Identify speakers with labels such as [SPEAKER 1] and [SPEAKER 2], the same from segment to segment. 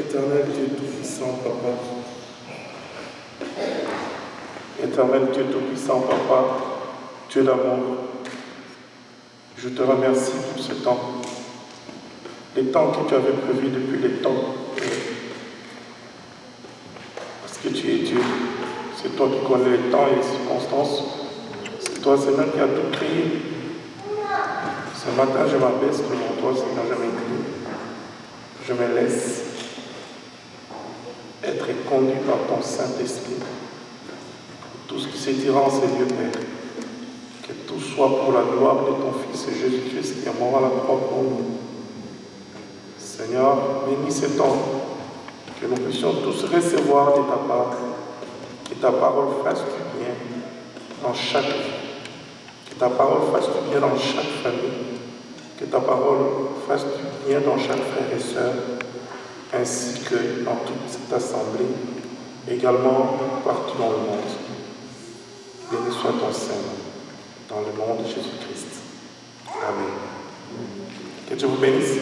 [SPEAKER 1] Éternel Dieu Tout-Puissant, Papa. Éternel Dieu Tout-Puissant, Papa, Dieu d'amour, je te remercie pour ce temps. Les temps que tu avais prévus depuis les temps. Parce que tu es Dieu. C'est toi qui connais les temps et les circonstances. C'est toi, Seigneur, qui as tout créé. Ce matin, je m'abaisse devant toi, Seigneur, je m'incline. Je me laisse être conduit par ton Saint-Esprit. Tout ce qui s'étira en ces lieux, Père, que tout soit pour la gloire de ton Fils Jésus-Christ qui est mort à la croix pour nous. Seigneur, bénis ce temps, que nous puissions tous recevoir de ta part, que ta parole fasse du bien dans chaque vie, que ta parole fasse du bien dans chaque famille, que ta parole fasse du bien dans chaque frère et sœur, ainsi que dans toute cette assemblée, également partout dans le monde. Béni soit ton Seigneur, dans le nom de Jésus-Christ. Amen. Que Dieu vous bénisse.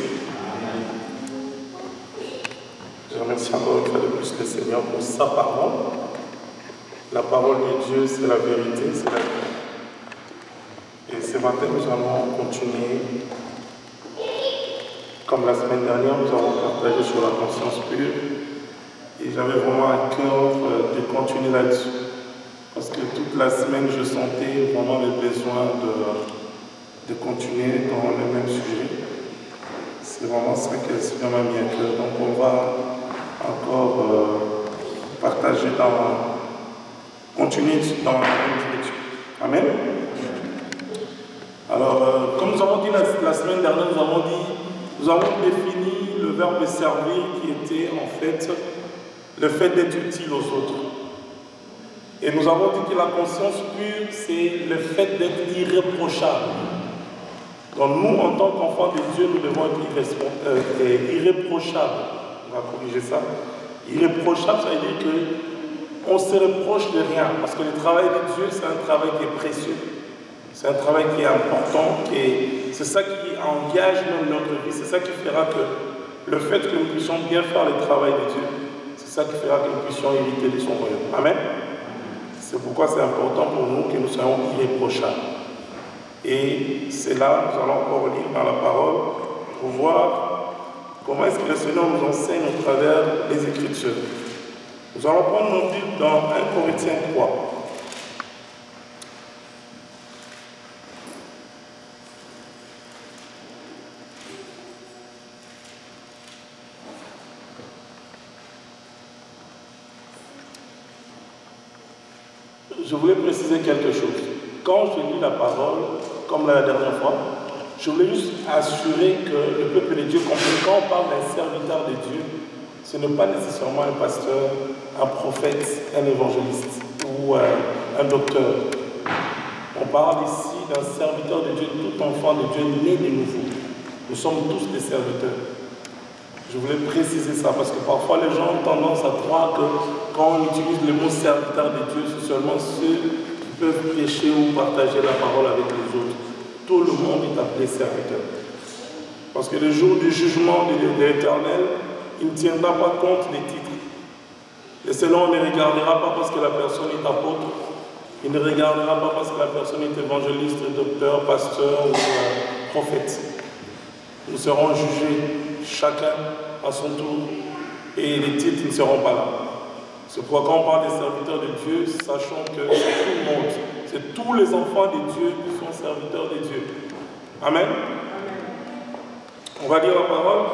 [SPEAKER 1] Je remercie encore une fois de plus le Seigneur pour sa parole. La parole de Dieu, c'est la vérité, c'est la vie. Et ce matin, nous allons continuer. Comme la semaine dernière, nous avons partagé sur la conscience pure. Et j'avais vraiment à cœur de continuer là-dessus. Parce que toute la semaine, je sentais vraiment le besoin de continuer dans le même sujet. C'est vraiment ça que le Seigneur m'a mis à cœur. Donc on va encore partager continuer dans la même direction. Amen. Alors, comme nous avons dit la semaine dernière, nous avons défini le verbe servir qui était en fait le fait d'être utile aux autres. Et nous avons dit que la conscience pure, c'est le fait d'être irréprochable. Donc nous, en tant qu'enfants de Dieu, nous devons être irréprochables. On va corriger ça. Irréprochable, ça veut dire qu'on ne se reproche de rien. Parce que le travail de Dieu, c'est un travail qui est précieux. C'est un travail qui est important. C'est ça qui engage même notre vie. C'est ça qui fera que le fait que nous puissions bien faire le travail de Dieu, c'est ça qui fera que nous puissions hériter de son royaume. Amen. C'est pourquoi c'est important pour nous que nous soyons irréprochables. Et c'est là, nous allons encore lire dans la parole pour voir comment est-ce que le Seigneur nous enseigne au travers des Écritures. Nous allons prendre nos Bibles dans 1 Corinthiens 3. Je voulais préciser quelque chose. Quand je lis la parole, comme la dernière fois, je voulais juste assurer que le peuple de Dieu comprenne. Quand on parle d'un serviteur de Dieu, ce n'est pas nécessairement un pasteur, un prophète, un évangéliste ou un docteur. On parle ici d'un serviteur de Dieu, tout enfant de Dieu né de nouveau. Nous sommes tous des serviteurs. Je voulais préciser ça parce que parfois les gens ont tendance à croire que quand on utilise le mot serviteur de Dieu, c'est seulement ceux qui peuvent prêcher ou partager la parole avec les autres. Tout le monde est appelé serviteur. Parce que le jour du jugement de l'Éternel, il ne tiendra pas compte des titres. Le Seigneur ne regardera pas parce que la personne est apôtre. Il ne regardera pas parce que la personne est évangéliste, docteur, pasteur ou prophète. Nous serons jugés chacun à son tour et les titres ne seront pas là. C'est pourquoi quand on parle des serviteurs de Dieu, sachons que c'est tout le monde, c'est tous les enfants de Dieu qui sont serviteurs de Dieu. Amen. On va lire la parole.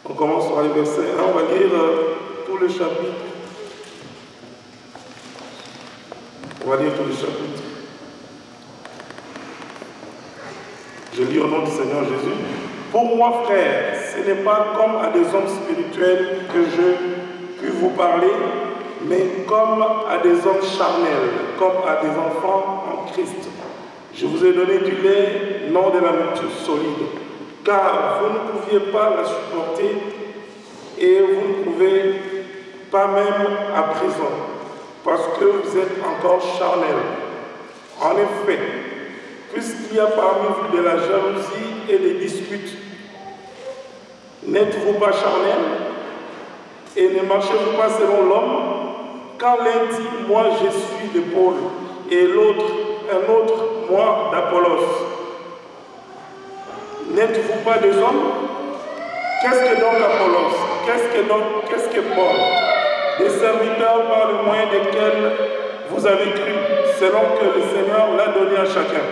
[SPEAKER 1] On commence par les versets 1, on va lire tout le chapitre. On va lire tout le chapitre. Je lis au nom du Seigneur Jésus. Pour moi, frères, ce n'est pas comme à des hommes spirituels que je puis vous parler, mais comme à des hommes charnels, comme à des enfants en Christ. Je vous ai donné du lait, non de la nourriture solide, car vous ne pouviez pas la supporter et vous ne pouvez pas même à présent, parce que vous êtes encore charnels. En effet, puisqu'il y a parmi vous de la jalousie et des disputes, N'êtes-vous pas charnel et ne marchez-vous pas selon l'homme? Quand l'un dit, moi je suis de Paul, et l'autre, un autre, moi d'Apollos, n'êtes-vous pas des hommes? Qu'est-ce que donc Apollos? Qu'est-ce que Paul? Des serviteurs par le moyen desquels vous avez cru, selon que le Seigneur l'a donné à chacun.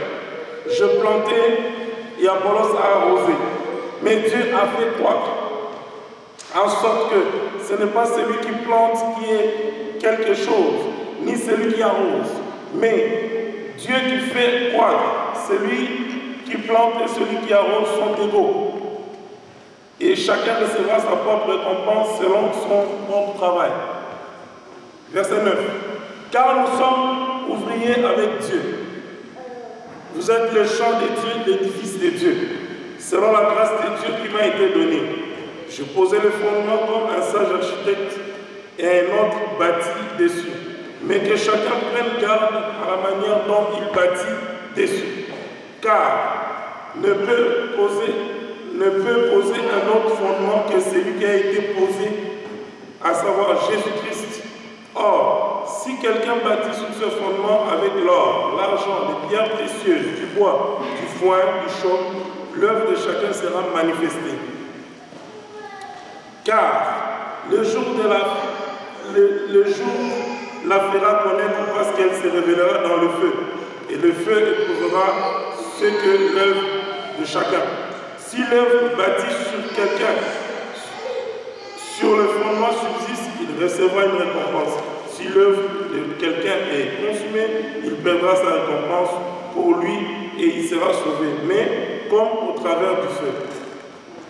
[SPEAKER 1] Je plantais et Apollos a arrosé, mais Dieu a fait croître, en sorte que ce n'est pas celui qui plante qui est quelque chose, ni celui qui arrose, mais Dieu qui fait croître. Celui qui plante et celui qui arrose sont égaux. Et chacun recevra sa propre récompense selon son propre travail. Verset 9. Car nous sommes ouvriers avec Dieu. Vous êtes le champ de Dieu, l'édifice de Dieu, selon la grâce de Dieu qui m'a été donnée. Je posais le fondement comme un sage architecte et un autre bâtit dessus. Mais que chacun prenne garde à la manière dont il bâtit dessus. Car ne peut poser un autre fondement que celui qui a été posé, à savoir Jésus-Christ. Or, si quelqu'un bâtit sur ce fondement avec l'or, l'argent, les pierres précieuses, du bois, du foin, du chaume, l'œuvre de chacun sera manifestée. Car le jour la fera connaître parce qu'elle se révélera dans le feu. Et le feu éprouvera ce que l'œuvre de chacun. Si l'œuvre bâtie sur quelqu'un, sur le fondement subsiste, il recevra une récompense. Si l'œuvre de quelqu'un est consumée, il perdra sa récompense pour lui et il sera sauvé, mais comme au travers du feu.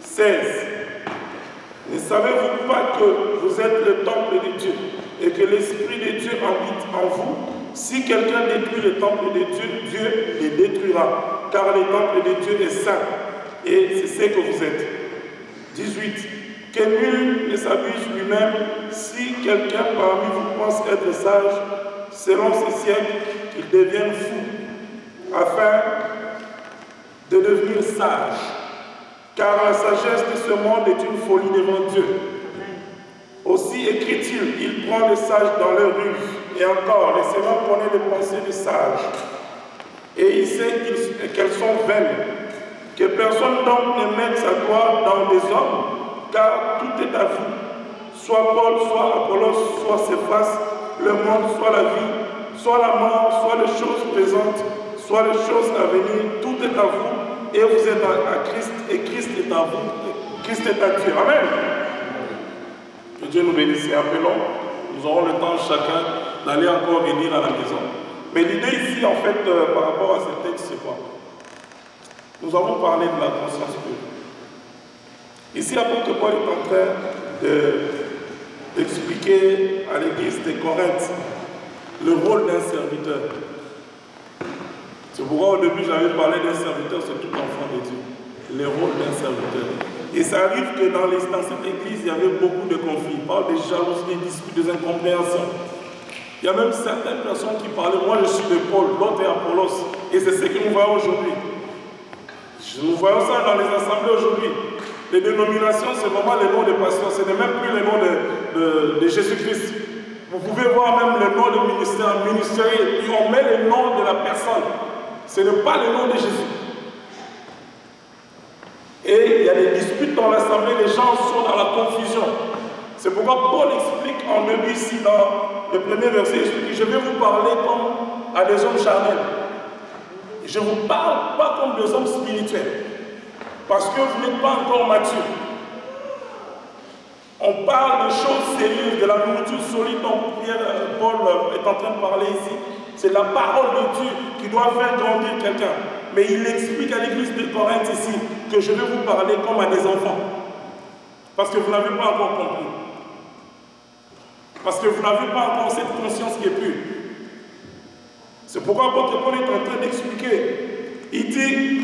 [SPEAKER 1] 16. Ne savez-vous pas que vous êtes le temple de Dieu et que l'Esprit de Dieu habite en vous? Si quelqu'un détruit le temple de Dieu, Dieu le détruira, car le temple de Dieu est saint, et c'est ce que vous êtes. 18. Que nul ne s'abuse lui-même. Si quelqu'un parmi vous pense être sage, selon ce siècle, qu'il devienne fou, afin de devenir sage. Car la sagesse de ce monde est une folie devant Dieu. Aussi écrit-il, il prend les sages dans leur ruse. Et encore, laissez-moi connaître les pensées des sages. Et il sait qu'elles sont vaines. Que personne donc ne mette sa gloire dans des hommes, car tout est à vous. Soit Paul, soit Apollos, soit Céphas, le monde, soit la vie, soit la mort, soit les choses présentes, soit les choses à venir, tout est à vous. Et vous êtes à Christ, et Christ est à vous. Christ est à Dieu. Amen. Que Dieu nous bénisse. Et appelons, nous aurons le temps chacun d'aller encore venir à la maison. Mais l'idée ici, en fait, par rapport à ce texte, c'est quoi? Nous avons parlé de la conscience pure. Ici, l'apôtre Paul est en train d'expliquer à l'église de Corinthe le rôle d'un serviteur. C'est pourquoi au début j'avais parlé d'un serviteur, c'est tout enfant de Dieu. Le rôle d'un serviteur. Et ça arrive que dans cette église, il y avait beaucoup de conflits. Il parle des jalousies, des disputes, des incompréhensions. Il y a même certaines personnes qui parlaient, moi je suis de Paul, l'autre est Apollos. Et c'est ce que nous voyons aujourd'hui. Nous voyons ça dans les assemblées aujourd'hui. Les dénominations, c'est vraiment les noms des pasteurs, ce n'est même plus les noms de Jésus-Christ. Vous pouvez voir même le nom de ministère, ministériel, et on met le nom de la personne. Ce n'est pas le nom de Jésus. Et il y a des disputes dans l'assemblée, les gens sont dans la confusion. C'est pourquoi Paul explique en début ici, dans le premier verset, il explique, je vais vous parler comme à des hommes charnels. Je ne vous parle pas comme des hommes spirituels, parce que vous n'êtes pas encore mature. On parle de choses sérieuses, de la nourriture solide dont Paul est en train de parler ici. C'est la parole de Dieu qui doit faire grandir quelqu'un. Mais il explique à l'église de Corinthe ici que je vais vous parler comme à des enfants. Parce que vous n'avez pas encore compris. Parce que vous n'avez pas encore cette conscience qui est pure. C'est pourquoi l'apôtre Paul est en train d'expliquer. Il dit,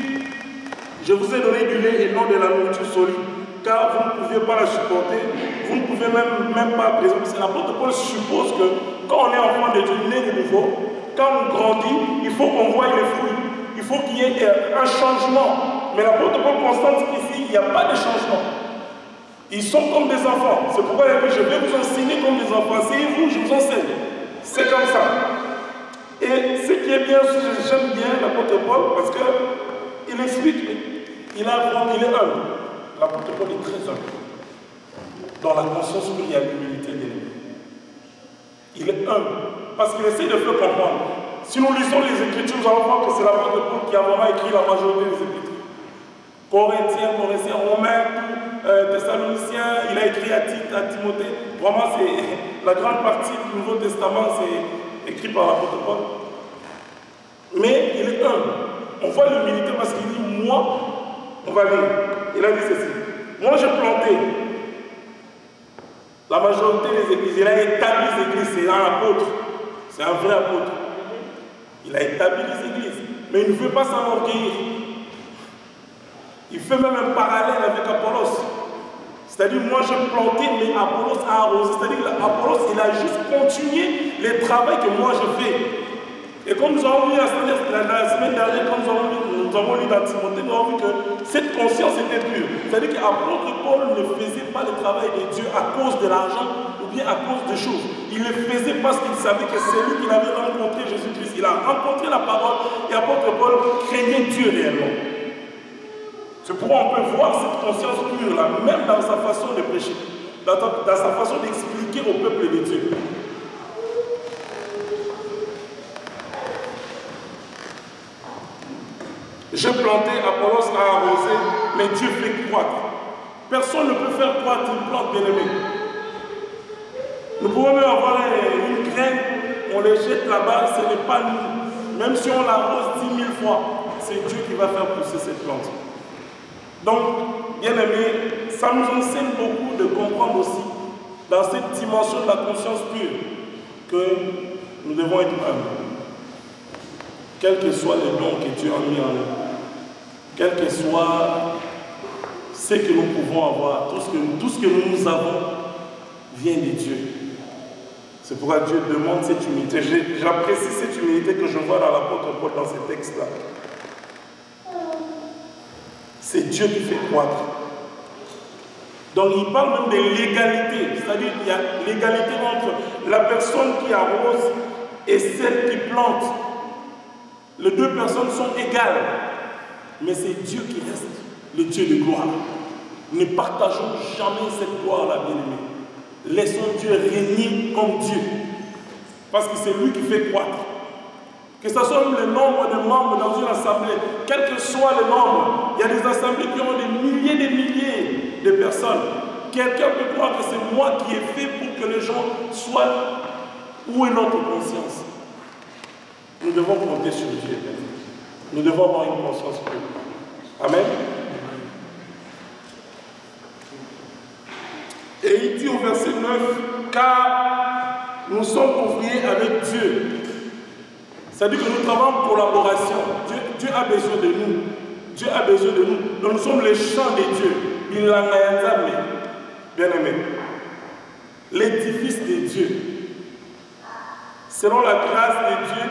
[SPEAKER 1] je vous ai donné du lait et non de la nourriture solide, car vous ne pouviez pas la supporter, vous ne pouvez même pas, par exemple, l'apôtre Paul suppose que quand on est enfant de Dieu, né de nouveau, quand on grandit, il faut qu'on voie les fruits, il faut qu'il y ait un changement. Mais l'apôtre Paul constate qu'ici, il n'y a pas de changement. Ils sont comme des enfants. C'est pourquoi il a dit, je vais vous enseigner comme des enfants. Asseyez-vous, je vous enseigne. C'est comme ça. Et ce qui est bien, j'aime bien l'apôtre Paul, parce qu'il explique, il est humble. L'apôtre Paul est très humble. Dans la conscience qu'il y a l'humilité de lui. Il est humble, parce qu'il essaie de faire comprendre. Si nous lisons les Écritures, nous allons voir que c'est l'apôtre Paul qui a vraiment écrit la majorité des Écritures. Corinthiens, Romains, Thessaloniciens, il a écrit à Timothée. Vraiment, c'est la grande partie du Nouveau Testament, c'est écrit par l'apôtre Paul. Mais il est humble. On voit l'humilité parce qu'il dit, moi, on va lire. Il a dit ceci. Moi, j'ai planté la majorité des églises. Il a établi les églises. C'est un apôtre. C'est un vrai apôtre. Il a établi les églises. Mais il ne veut pas s'enorgueillir. Il fait même un parallèle avec Apollos. C'est-à-dire, moi j'ai planté, mais Apollos a arrosé. C'est-à-dire, Apollos, il a juste continué les travaux que moi je fais. Et comme nous avons vu la semaine dernière, quand nous avons lu dans Timothée, nous avons vu que cette conscience était pure. C'est-à-dire qu'apôtre Paul ne faisait pas le travail de Dieu à cause de l'argent ou bien à cause de choses. Il le faisait parce qu'il savait que c'est lui qui avait rencontré Jésus-Christ. Il a rencontré la parole et apôtre Paul craignait Dieu réellement. C'est pourquoi on peut voir cette conscience pure-là, même dans sa façon de prêcher, dans sa façon d'expliquer au peuple de Dieu. J'ai planté, Apollos a arrosé, mais Dieu fait croître. Personne ne peut faire croître une plante bien-aimée. Nous pouvons même avoir une graine, on les jette là-bas, ce n'est pas nous. Même si on l'arrose 10 000 fois, c'est Dieu qui va faire pousser cette plante. Donc, bien aimé, ça nous enseigne beaucoup de comprendre aussi, dans cette dimension de la conscience pure, que nous devons être humbles. Quels que soient les dons que Dieu a mis en nous, quel que soit ce que nous pouvons avoir, tout ce que nous avons vient de Dieu. C'est pourquoi Dieu demande cette humilité. J'apprécie cette humilité que je vois dans l'apôtre Paul dans ces textes-là. C'est Dieu qui fait croître. Donc il parle même de l'égalité, c'est-à-dire qu'il y a l'égalité entre la personne qui arrose et celle qui plante. Les deux personnes sont égales, mais c'est Dieu qui reste le Dieu de gloire. Ne partageons jamais cette gloire-là, bien-aimés. Laissons Dieu régner comme Dieu, parce que c'est lui qui fait croître. Que ce soit le nombre de membres dans une assemblée, quel que soit le nombre, il y a des assemblées qui ont des milliers de personnes. Quelqu'un peut croire que c'est moi qui ai fait pour que les gens soient. Où est notre conscience? Nous devons compter sur Dieu. Nous devons avoir une conscience pure. Amen. Et il dit au verset 9, car nous sommes ouvriers avec Dieu. C'est-à-dire que nous travaillons en collaboration. Dieu a besoin de nous. Dieu a besoin de nous. Donc nous sommes les champs de Dieu. Il l'a bien aimé. L'édifice de Dieu. Selon la grâce de Dieu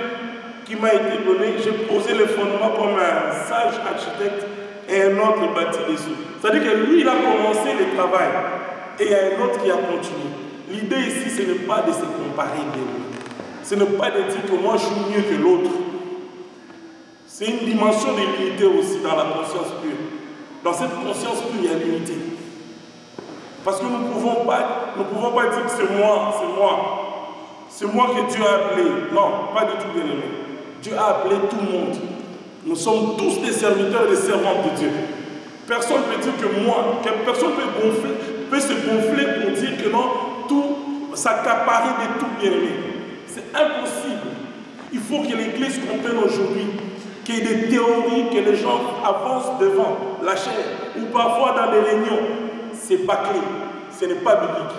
[SPEAKER 1] qui m'a été donnée, j'ai posé le fondement comme un sage architecte et un autre bâti dessus. C'est-à-dire que lui, il a commencé le travail et il y a un autre qui a continué. L'idée ici, ce n'est pas de se comparer de lui. Ce n'est pas de dire que moi je suis mieux que l'autre. C'est une dimension de l'unité aussi dans la conscience pure. Dans cette conscience pure, il y a l'unité. Parce que nous ne pouvons pas dire que c'est moi. C'est moi que Dieu a appelé. Non, pas du tout, bien aimé. Dieu a appelé tout le monde. Nous sommes tous des serviteurs et des servantes de Dieu. Personne ne peut dire que moi, personne peut se gonfler pour dire que non, tout s'accaparer de tout, bien aimé. C'est impossible. Il faut que l'Église comprenne aujourd'hui qu'il y ait des théories que les gens avancent devant la chair ou parfois dans des réunions. Ce n'est pas clé. Ce n'est pas biblique.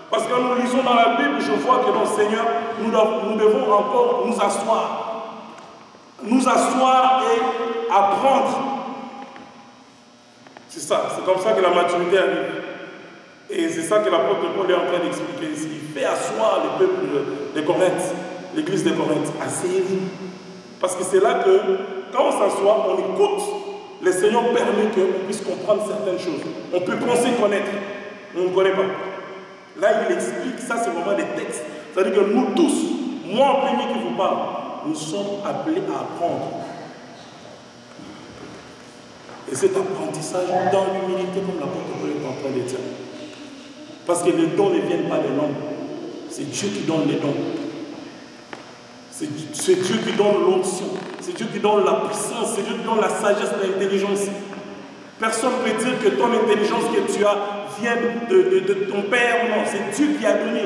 [SPEAKER 1] Parce que quand nous lisons dans la Bible, je vois que dans le Seigneur, nous devons encore nous asseoir. Nous asseoir et apprendre. C'est ça. C'est comme ça que la maturité arrive. Et c'est ça que l'apôtre Paul est en train d'expliquer ici. Il fait asseoir le peuple de Corinthe, l'église de Corinthe. Asseyez-vous. Parce que c'est là que, quand on s'assoit, on écoute. Le Seigneur permet qu'on puisse comprendre certaines choses. On peut penser connaître. on ne connaît pas. Là, il explique, ça c'est vraiment des textes. C'est-à-dire que nous tous, moi en premier qui vous parle, nous sommes appelés à apprendre. Et cet apprentissage dans l'humilité, comme l'apôtre Paul est en train de dire. Parce que les dons ne viennent pas de l'homme. C'est Dieu qui donne les dons. C'est Dieu qui donne l'onction. C'est Dieu qui donne la puissance. C'est Dieu qui donne la sagesse, l'intelligence. Personne ne peut dire que ton intelligence que tu as vient de ton père. Non, c'est Dieu qui a donné.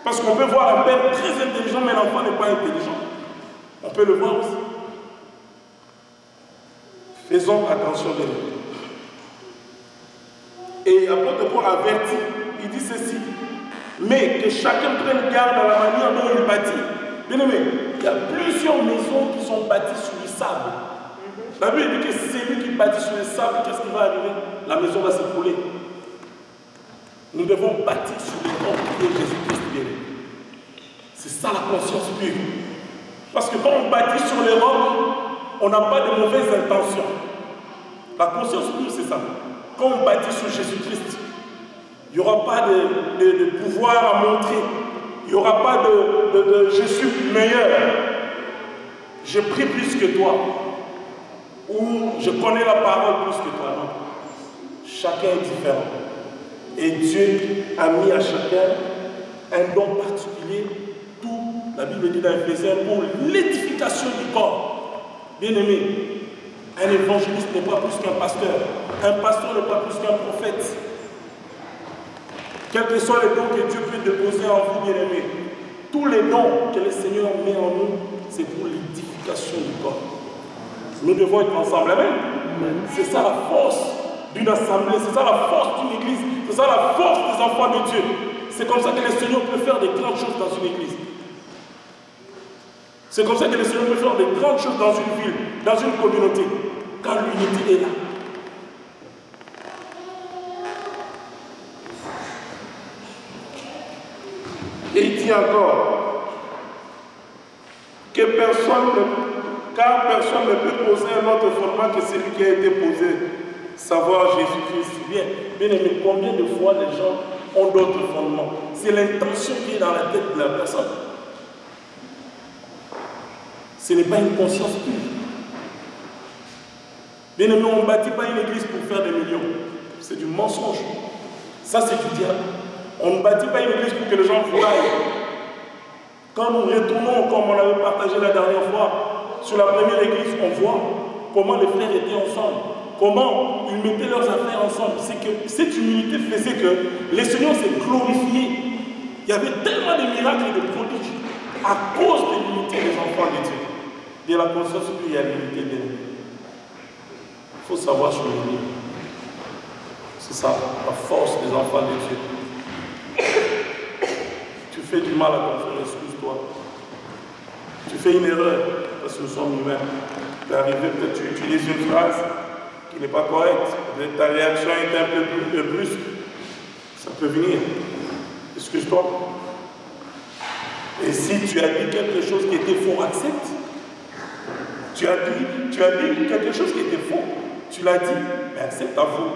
[SPEAKER 1] Parce qu'on peut voir un père très intelligent, mais l'enfant n'est pas intelligent. On peut le voir aussi. Faisons attention de nous. Et l'apôtre Paul avertit, il dit ceci. Mais que chacun prenne garde à la manière dont il bâtit. Bien aimé, il y a plusieurs maisons qui sont bâties sur le sable. La Bible dit que c'est lui qui bâtit sur le sable, qu'est-ce qui va arriver? La maison va s'écrouler. Nous devons bâtir sur le corps de Jésus-Christ bien aimé. C'est ça la conscience pure. Parce que quand on bâtit sur les rocs, on n'a pas de mauvaises intentions. La conscience pure, c'est ça. Quand on bâtit sur Jésus-Christ, il n'y aura pas de pouvoir à montrer. Il n'y aura pas de je suis meilleur. Je prie plus que toi. Ou je connais la parole plus que toi. Non. Chacun est différent. Et Dieu a mis à chacun un don particulier. Tout, la Bible dit dans Éphésiens, pour l'édification du corps. Bien aimé, un évangéliste n'est pas plus qu'un pasteur. Un pasteur n'est pas plus qu'un prophète. Quels que soient les dons que Dieu peut déposer en vous, bien-aimés, tous les dons que le Seigneur met en nous, c'est pour l'édification du corps. Nous devons être ensemble. Amen. C'est ça la force d'une assemblée, c'est ça la force d'une église, c'est ça la force des enfants de Dieu. C'est comme ça que le Seigneur peut faire de grandes choses dans une église. C'est comme ça que le Seigneur peut faire de grandes choses dans une ville, dans une communauté, quand l'unité est là. Et il dit encore que car personne ne peut poser un autre fondement que celui qui a été posé, savoir Jésus-Christ. Bien aimé, combien de fois les gens ont d'autres fondements? C'est l'intention qui est dans la tête de la personne. Ce n'est pas une conscience pure. Bien aimé, on ne bâtit pas une église pour faire des millions. C'est du mensonge. Ça, c'est du diable. On ne bâtit pas une église pour que les gens voient. Quand nous retournons, comme on avait partagé la dernière fois, sur la première église, on voit comment les frères étaient ensemble, comment ils mettaient leurs affaires ensemble. C'est que cette humilité faisait que le Seigneur s'est glorifié. Il y avait tellement de miracles et de prodiges à cause de l'unité des enfants de Dieu. De la conscience qu'il y a l'unité de Dieu. Il faut savoir sur l'unité. C'est ça, la force des enfants de Dieu. Tu fais du mal à ton frère, excuse-toi. Tu fais une erreur, parce que nous sommes humains. Tu peux arriver, peut-être tu utilises une phrase qui n'est pas correcte. Peut-être ta réaction est un peu plus brusque. Ça peut venir. Excuse-toi. Et si tu as dit quelque chose qui était faux, accepte. Tu as dit quelque chose qui était faux. Tu l'as dit, mais accepte à vous.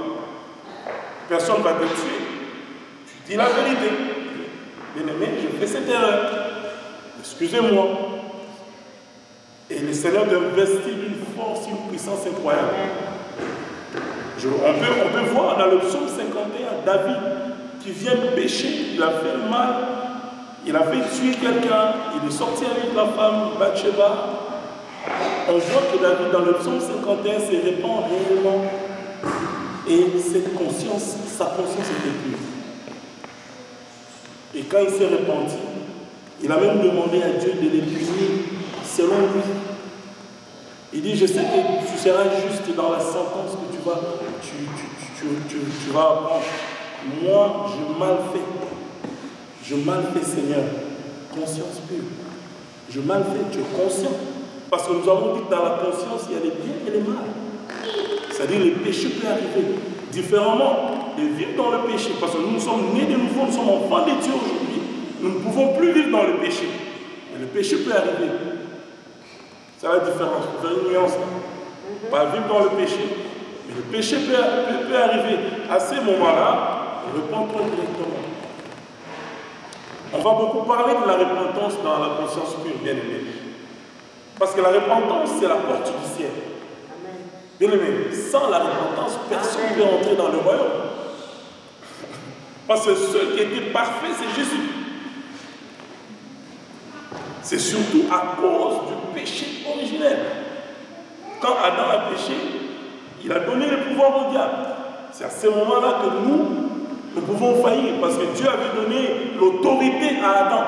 [SPEAKER 1] Personne ne va te tuer. Tu dis la vérité. Bien-aimé, je fais cette erreur. Excusez-moi. Et le Seigneur investit une force, une puissance incroyable. On peut voir dans le psaume 51, David qui vient pécher, il a fait le mal, il a fait tuer quelqu'un, il est sorti avec la femme Bathsheba. On voit que David, dans le psaume 51, se répand réellement. Et cette conscience, sa conscience était pure. Et quand il s'est repenti, il a même demandé à Dieu de les punir selon lui. Il dit, je sais que tu seras juste dans la sentence que tu vas apprendre. Moi, je mal fais. Je mal fais, Seigneur. Conscience pure. Je mal fais, tu es conscient. Parce que nous avons dit que dans la conscience, il y a les biens et les mal. C'est-à-dire les péchés peuvent arriver différemment de vivre dans le péché. Parce que nous sommes nés de nouveau, nous sommes enfants de Dieu aujourd'hui. Nous ne pouvons plus vivre dans le péché. Mais le péché peut arriver. C'est la différence. Il faut faire une nuance. Pas vivre dans le péché. Mais le péché peut arriver. à ces moments-là, repens-toi directement. On va beaucoup parler de la repentance dans la conscience pure, bien aimé. Parce que la repentance, c'est la porte du ciel. Bien aimé, sans la repentance, personne ne peut entrer dans le royaume. Parce que celui qui était parfait, c'est Jésus. C'est surtout à cause du péché originel. Quand Adam a péché, il a donné le pouvoir au diable. C'est à ce moment-là que nous pouvons faillir. Parce que Dieu avait donné l'autorité à Adam.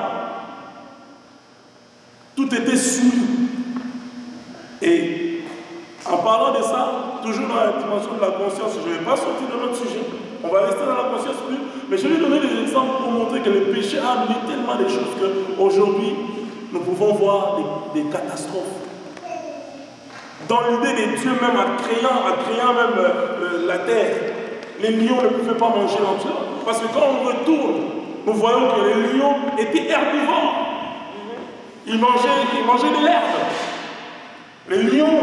[SPEAKER 1] Tout était soumis. Et en parlant de ça, toujours dans la dimension de la conscience, je ne vais pas sortir de notre sujet. On va rester dans la conscience pure. Mais je vais donner des exemples pour montrer que le péché a amené tellement de choses qu'aujourd'hui, nous pouvons voir des catastrophes. Dans l'idée de Dieu même, en créant même la terre, les lions ne pouvaient pas manger l'entière. Parce que quand on retourne, nous voyons que les lions étaient herbivores. Ils mangeaient de l'herbe. Les lions,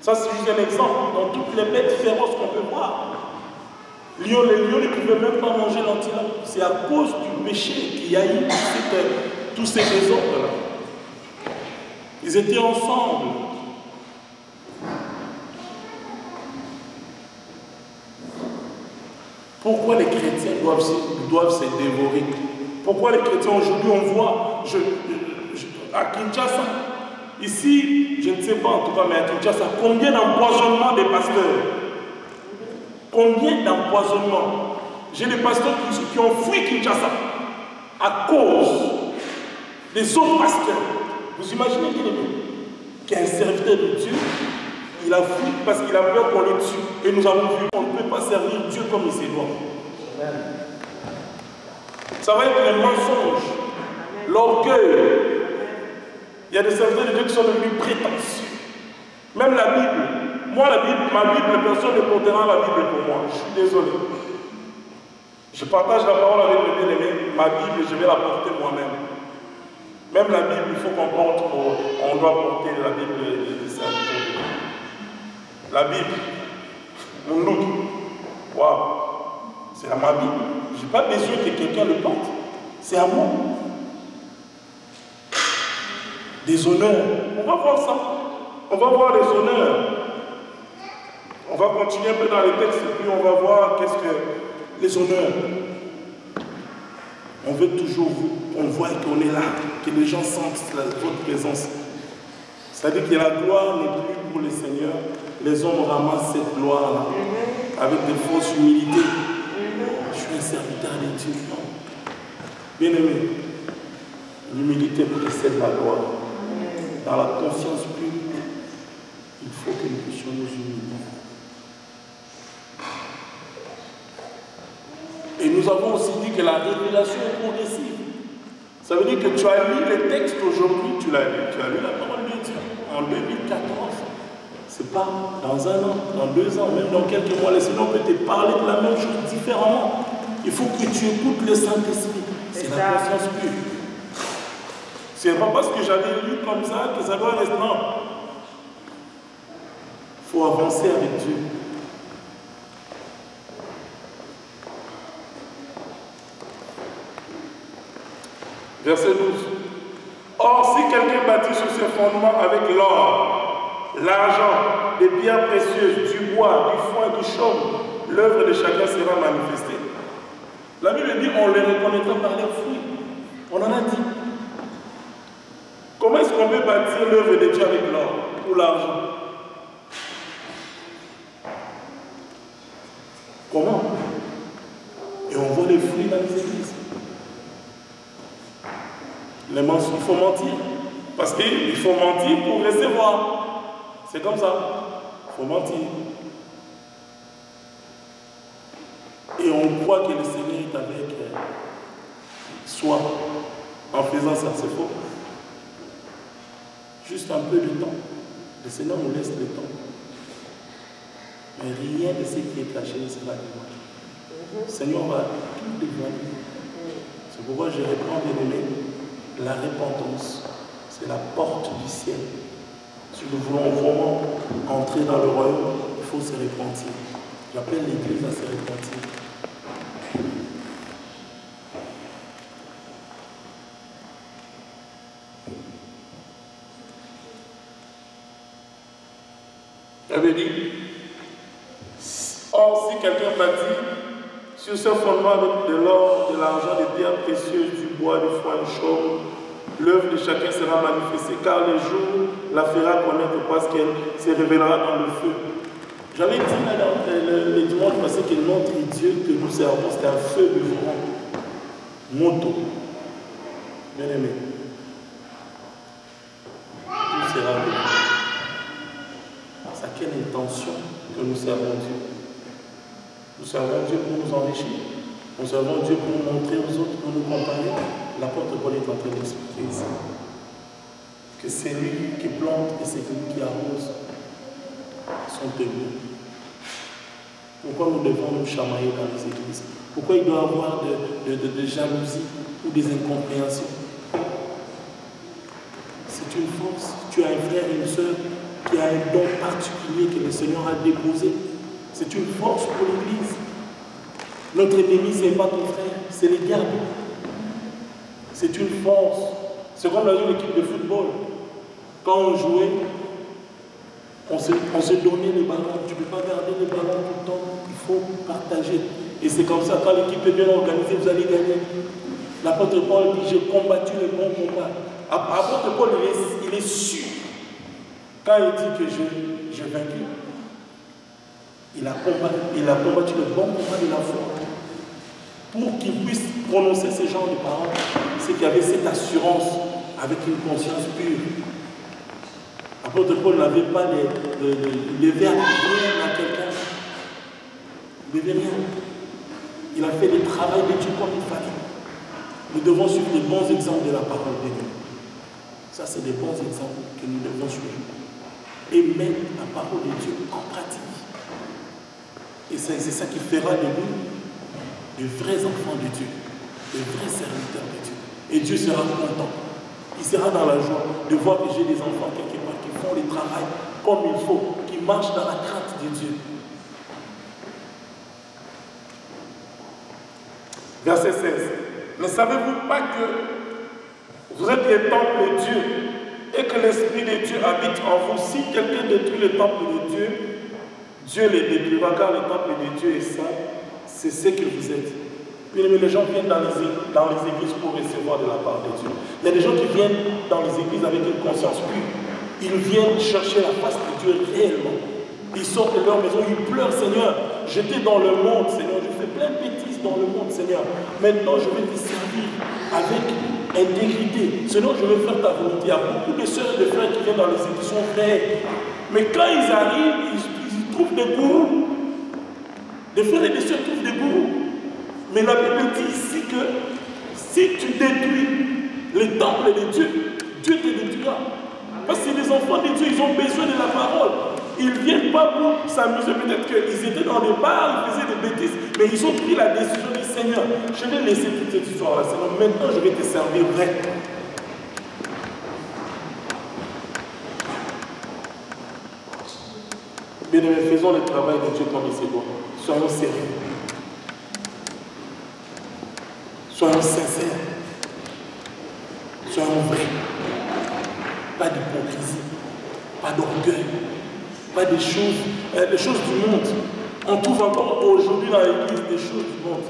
[SPEAKER 1] ça c'est juste un exemple, dans toutes les bêtes féroces qu'on peut voir. Les lions ne pouvaient même pas manger l'antilope. C'est à cause du péché qu'il y a eu tous ces désordres-là. Ils étaient ensemble. Pourquoi les chrétiens doivent se dévorer? Pourquoi les chrétiens aujourd'hui, on voit, à Kinshasa, ici, je ne sais pas en tout cas, mais à Kinshasa, combien d'empoisonnements des pasteurs? Combien d'empoisonnements? J'ai des pasteurs qui ont fui Kinshasa à cause des autres pasteurs. Vous imaginez qu'un serviteur de Dieu, il a fui parce qu'il a peur qu'on le tue. Et nous avons vu qu'on ne peut pas servir Dieu comme il se doit. Ça va être les mensonges, l'orgueil. Il y a des serviteurs de Dieu qui sont devenus prétentieux. Même la Bible. Moi, ma Bible, personne ne portera la Bible pour moi. Je suis désolé. Je partage la parole avec le bien-aimé. Ma Bible, je vais la porter moi-même. Même la Bible, il faut qu'on porte, on doit porter la Bible des serviteurs de Dieu. La Bible, mon look, waouh, c'est à ma Bible. Je n'ai pas besoin que quelqu'un le porte. C'est à moi. Des honneurs. On va voir ça. On va voir les honneurs. On va continuer un peu dans les textes et puis on va voir qu'est-ce que les honneurs. On veut toujours, on voit qu'on est là, que les gens sentent votre présence. C'est-à-dire que la gloire n'est plus pour les seigneurs. Les hommes ramassent cette gloire-là avec des fausses humilités. Je suis un serviteur de Dieu. Bien aimé, l'humilité précède la gloire. Dans la conscience pure, il faut que nous puissions nous humilier. Et nous avons aussi dit que la révélation est progressive. Ça veut dire que tu as lu les textes aujourd'hui, tu as lu la parole de Dieu en 2014. C'est pas dans un an, dans 2 ans, même dans quelques mois, le Seigneur peut te parler de la même chose différemment. Il faut que tu écoutes le Saint-Esprit. C'est la conscience pure. Ce n'est pas parce que j'avais lu comme ça que ça doit rester. Non. Il faut avancer avec Dieu. Verset 12. Or, si quelqu'un bâtit sur ses fondements avec l'or, l'argent, des pierres précieuses, du bois, du foin, du chaume, l'œuvre de chacun sera manifestée. La Bible dit on les reconnaîtra par leurs fruits. On en a dit. Comment est-ce qu'on peut bâtir l'œuvre de Dieu avec l'or ou l'argent? Comment? Et on voit les fruits dans les églises. Les mensonges, il faut mentir. Parce qu'il faut mentir pour recevoir. C'est comme ça. Il faut mentir. Et on croit que le Seigneur est avec soi en faisant ça. C'est faux. Juste un peu de temps. Le Seigneur nous laisse le temps. Mais rien de ce qui est caché ne sera dévoilé. Le Seigneur va tout dévoiler. C'est pourquoi je reprends, bien aimé, la repentance. C'est la porte du ciel. Si nous voulons vraiment entrer dans le royaume, il faut se repentir. J'appelle l'Église à se repentir. J'avais dit, or si quelqu'un bâtit sur ce fondement avec de l'or, de l'argent, des pierres précieuses, du bois, du foin, du chaume, l'œuvre de chacun sera manifestée, car le jour la fera connaître parce qu'elle se révélera dans le feu. J'avais dit là, dans le dimanche passé que notre Dieu que nous servons, c'est un feu dévorant. Moto. Bien aimé. Tout sera révélé. C'est à quelle intention que nous servons Dieu? Nous servons Dieu pour nous enrichir. Nous servons Dieu pour nous montrer aux autres, pour nous comparer. L'apôtre Paul est en train d'expliquer ici. Que c'est lui qui plante et c'est lui qui arrose son debout. Pourquoi nous devons nous chamailler dans les églises? Pourquoi il doit y avoir de jalousie ou des incompréhensions? C'est une force. Tu as un frère et une soeur qui a un don particulier que le Seigneur a déposé. C'est une force pour l'Église. Notre ennemi, ce n'est pas ton frère, c'est le diable. C'est une force. C'est comme dans une équipe de football. Quand on jouait, on se donnait les ballons. Tu ne peux pas garder les ballons tout le temps. Il faut partager. Et c'est comme ça, quand l'équipe est bien organisée, vous allez gagner. L'apôtre Paul dit, j'ai combattu le bon combat. L'apôtre Paul, il est sûr. Quand il dit que j'ai vaincu, il a combattu le bon combat de la foi. Pour qu'il puisse prononcer ce genre de paroles, c'est qu'il y avait cette assurance avec une conscience pure. L'apôtre Paul n'avait pas les verbes rien à quelqu'un. Il n'avait rien. Il a fait le travail de Dieu comme il fallait. Nous devons suivre les bons exemples de la parole de Dieu. Ça, c'est des bons exemples que nous devons suivre. Et mettre la parole de Dieu en pratique. Et c'est ça qui fera de nous de vrais enfants de Dieu, de vrais serviteurs de Dieu. Et Dieu sera content. Il sera dans la joie de voir que j'ai des enfants quelque part qui font le travail comme il faut, qui marchent dans la crainte de Dieu. Verset 16. Ne savez-vous pas que vous êtes les temples de Dieu et que l'Esprit de Dieu habite en vous? Si quelqu'un détruit le temple de Dieu, Dieu les détruira, car le temple de Dieu est saint, c'est ce que vous êtes. Puis les gens viennent dans les églises pour recevoir de la part de Dieu. Il y a des gens qui viennent dans les églises avec une conscience pure. Ils viennent chercher la face de Dieu réellement. Ils sortent de leur maison, ils pleurent, Seigneur, j'étais dans le monde, Seigneur, je fais plein de bêtises dans le monde, Seigneur. Maintenant, je vais te servir avec intégrité. Seigneur, je vais faire ta volonté. Il y a beaucoup de sœurs et de frères qui viennent dans les églises, sont frères. Mais quand ils arrivent, ils trouvent des gourous. Des frères et des sœurs trouvent des gourous. Mais la Bible dit ici que si tu détruis le temple de Dieu, Dieu te détruira. Parce que les enfants de Dieu, ils ont besoin de la parole. Ils ne viennent pas pour s'amuser. Peut-être qu'ils étaient dans des bars, ils faisaient des bêtises, mais ils ont pris la décision du Seigneur. Je vais laisser toute cette histoire-là, Seigneur. Maintenant, je vais te servir vrai. Bien aimés, faisons le travail de Dieu comme il se doit. Soyons sérieux. Soyons sincères. Soyons vrais. Pas d'hypocrisie. Pas d'orgueil. Pas des choses, les choses du monde. On trouve encore aujourd'hui dans l'église des choses du monde.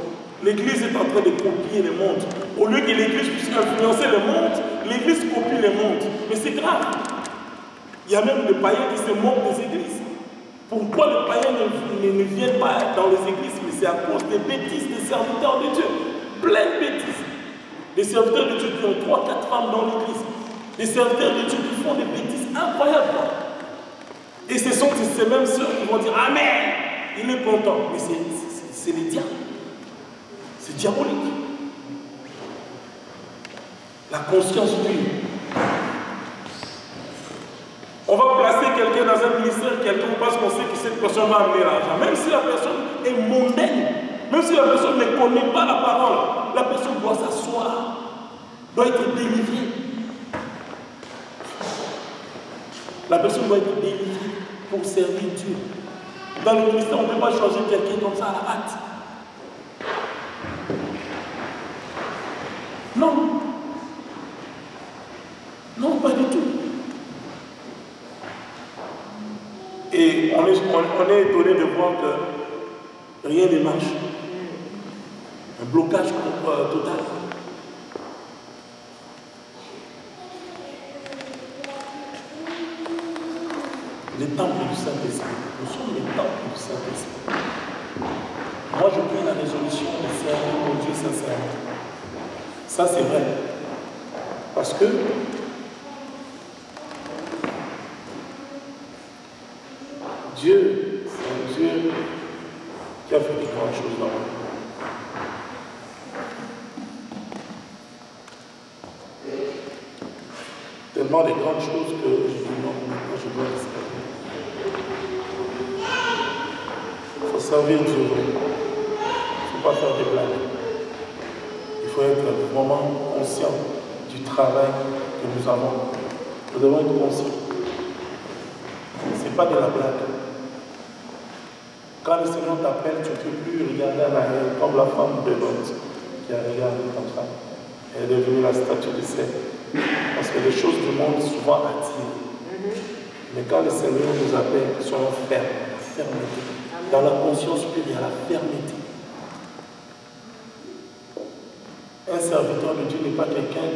[SPEAKER 1] L'église est en train de copier le monde. Au lieu que l'église puisse influencer le monde, l'église copie le monde. Mais c'est grave. Il y a même des païens qui se moquent des églises. Pourquoi les païens ne viennent pas dans les églises? Mais c'est à cause des bêtises des serviteurs de Dieu. Plein de bêtises. Des serviteurs de Dieu qui ont 3-4 femmes dans l'église. Des serviteurs de Dieu qui font des bêtises incroyables. Et ce sont ces mêmes sœurs qui vont dire Amen. Il est content. Mais c'est les diables. C'est diabolique. La conscience pure. On va placer quelqu'un dans un ministère, quelqu'un parce qu'on sait que cette personne va amener l'argent. Même si la personne est mondaine, même si la personne ne connaît pas la parole, la personne doit s'asseoir, doit être délivrée. La personne doit être délivrée pour servir Dieu. Dans le ministère, on ne peut pas choisir quelqu'un comme ça à la hâte. Non. Non, pas du tout. Et on est étonné de voir que rien ne marche. Un blocage total. Les temples du Saint-Esprit. Nous sommes les temples du Saint-Esprit. Moi, je prie la résolution de servir mon Dieu sincèrement. Ça, c'est vrai. Parce que Dieu, c'est un Dieu qui a fait des grandes choses dans le monde. Tellement de grandes choses que je dis non, maintenant je dois les servir. Il faut servir Dieu. Il ne faut pas faire des blagues. Il faut être vraiment conscient du travail que nous avons. Nous devons être conscients. Ce n'est pas de la blague. Quand le Seigneur t'appelle, tu ne peux plus regarder en arrière comme la femme de Lot qui a regardé comme ça. Elle est devenue la statue de sel. Parce que les choses du monde souvent attirent. Mais quand le Seigneur nous appelle, soyons fermes, la fermeté. Dans la conscience pure, il y a la fermeté. Un serviteur de Dieu n'est pas quelqu'un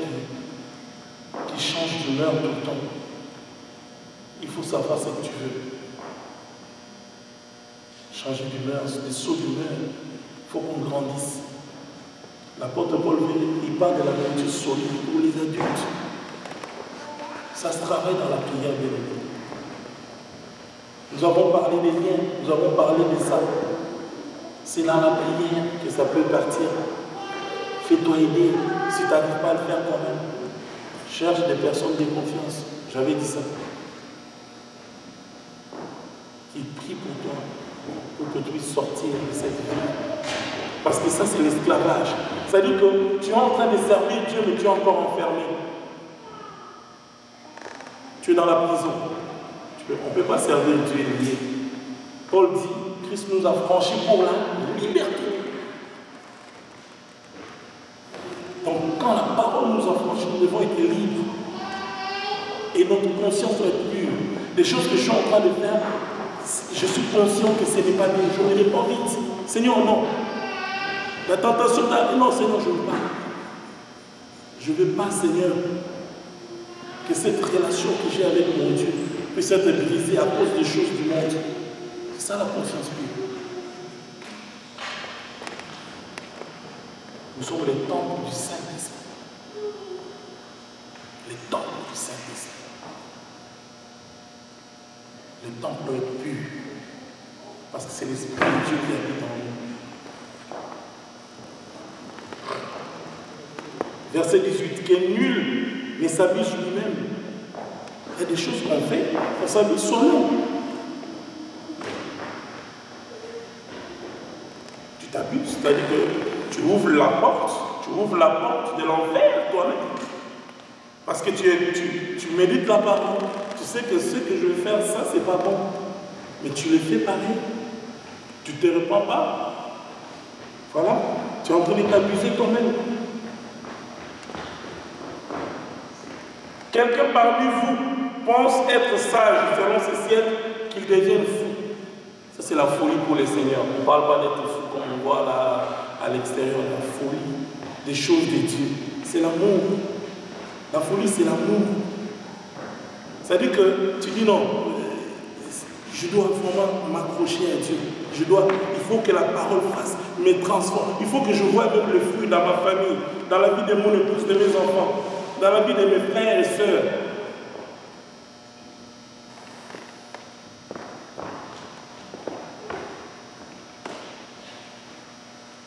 [SPEAKER 1] qui change d'humeur tout le temps. Il faut savoir ce que tu veux. Changer d'humeur, des sauts d'humeur. Il faut qu'on grandisse. L'apôtre Paul, il parle de la nourriture solide pour les adultes. Ça se travaille dans la prière de Dieu. Nous avons parlé des liens, nous avons parlé de ça. C'est dans la prière que ça peut partir. Fais-toi aider. Si tu n'arrives pas à le faire toi-même, cherche des personnes de confiance. J'avais dit ça. Qui prient pour toi, pour que tu puisses sortir de cette vie. Parce que ça, c'est l'esclavage. C'est-à-dire que tu es en train de servir Dieu, mais tu es encore enfermé. Tu es dans la prison. On ne peut pas servir Dieu lié. Paul dit, Christ nous a franchis pour la liberté. Donc quand la parole nous a franchis, nous devons être libres. Et notre conscience doit être pure. Les choses que je suis en train de faire, je suis conscient que ce n'est pas bien. Je ne vais pas vite. Seigneur, non. La tentation d'arriver, non, Seigneur, je ne veux pas. Je ne veux pas, Seigneur, que cette relation que j'ai avec mon Dieu puisse être brisée à cause des choses du monde. C'est ça la conscience pure. Nous sommes les temples du Saint-Esprit. Les temples du Saint-Esprit. Le temple doit être pur. Parce que c'est l'Esprit de Dieu qui habite en nous. Verset 18, que nul ne s'abuse lui-même. Il y a des choses qu'on fait, on s'abuse soi-même. Tu t'abuses, c'est-à-dire que tu ouvres la porte de l'enfer toi-même. Parce que tu médites la parole. Tu sais que ce que je vais faire, ça, c'est pas bon. Mais tu le fais pareil. Tu ne te repens pas. Voilà. Tu es en train de t'abuser toi-même. Quelqu'un parmi vous pense être sage selon ce siècle qu'il devienne fou. Ça, c'est la folie pour les seigneurs. On ne parle pas d'être fou comme on voit là à l'extérieur. La folie des choses de Dieu. C'est l'amour. La folie, c'est l'amour. C'est-à-dire que tu dis non, je dois vraiment m'accrocher à Dieu. Il faut que la parole me transforme. Il faut que je voie même le fruit dans ma famille, dans la vie de mon épouse, de mes enfants, dans la vie de mes frères et sœurs.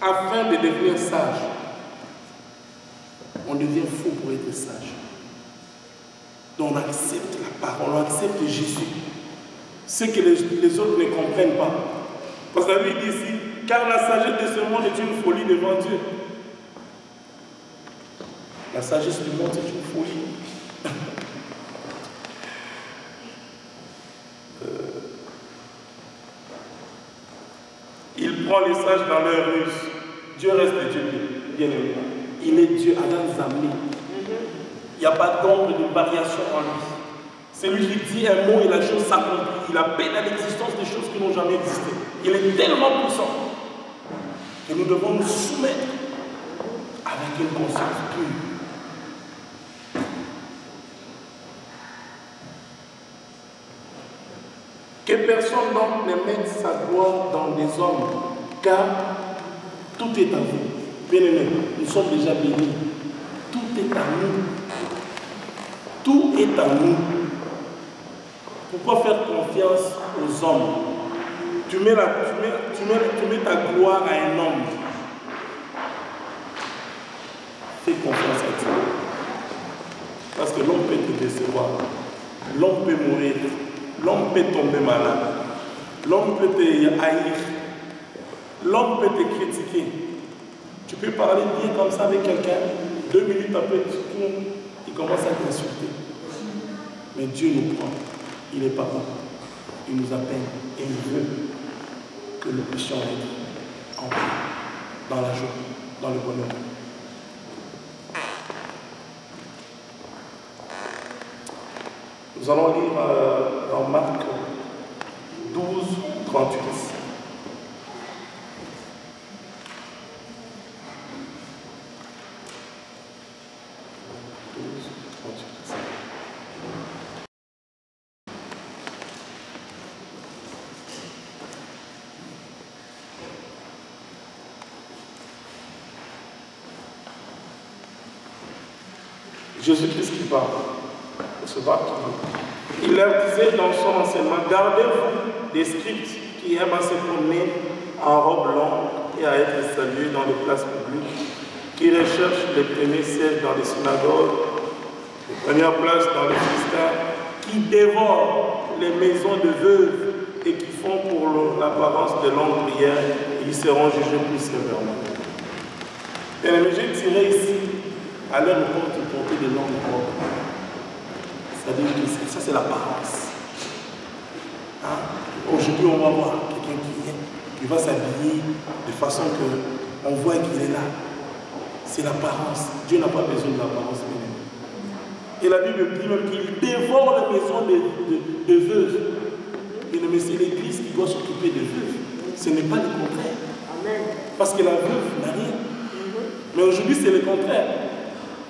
[SPEAKER 1] Afin de devenir sage, on devient fou pour être sage. Donc on accepte la parole, on accepte Jésus. Ce que les autres ne comprennent pas. Parce que la Bible dit ici, car la sagesse de ce monde est une folie devant Dieu. La sagesse du monde, c'est une folie. prend les sages dans leur ruse. Dieu reste Dieu, bien aimé. Il est Dieu, Adam Zamé. Il n'y a pas d'ombre de variation en lui. C'est lui qui dit un mot et la chose s'accomplit. Il appelle à l'existence des choses qui n'ont jamais existé. Il est tellement puissant que nous devons nous soumettre avec une conscience pure. Que personne donc ne mette sa gloire dans des hommes, car tout est à vous. Bien-aimés, nous sommes déjà bénis. Tout est à nous. Tout est à nous. Pourquoi faire confiance aux hommes? Tu mets ta gloire à un homme. Fais confiance à Dieu. Parce que l'homme peut te décevoir. L'homme peut mourir. L'homme peut tomber malade. L'homme peut te haïr. L'homme peut te critiquer. Tu peux parler bien comme ça avec quelqu'un. 2 minutes après, il commence à t'insulter. Mais Dieu nous prend. Il est papa. Il nous appelle. Et il veut que nous puissions être en paix, dans la joie, dans le bonheur. Nous allons lire dans Marc 12, 38. Jésus-Christ qui parle. Il leur disait dans son enseignement, gardez-vous des scribes qui aiment à se promener en robe longue et à être salués dans les places publiques, qui recherchent les premiers sièges dans les synagogues, les premières places dans les festins, qui dévorent les maisons de veuves et qui font pour l'apparence de longues prières, et ils seront jugés plus sévèrement. Bien aimé, j'ai tiré ici à leur porte porter de longues robes. C'est-à-dire que ça, c'est l'apparence. Hein? Aujourd'hui, on va voir quelqu'un qui va s'habiller de façon qu'on voit qu'il est là. C'est l'apparence. Dieu n'a pas besoin de l'apparence. Et la Bible dit même qu'il dévore la maison de veuves. Et c'est l'Église qui doit s'occuper des veuves. Ce n'est pas le contraire. Amen. Parce que la veuve n'a rien. Mais aujourd'hui, c'est le contraire.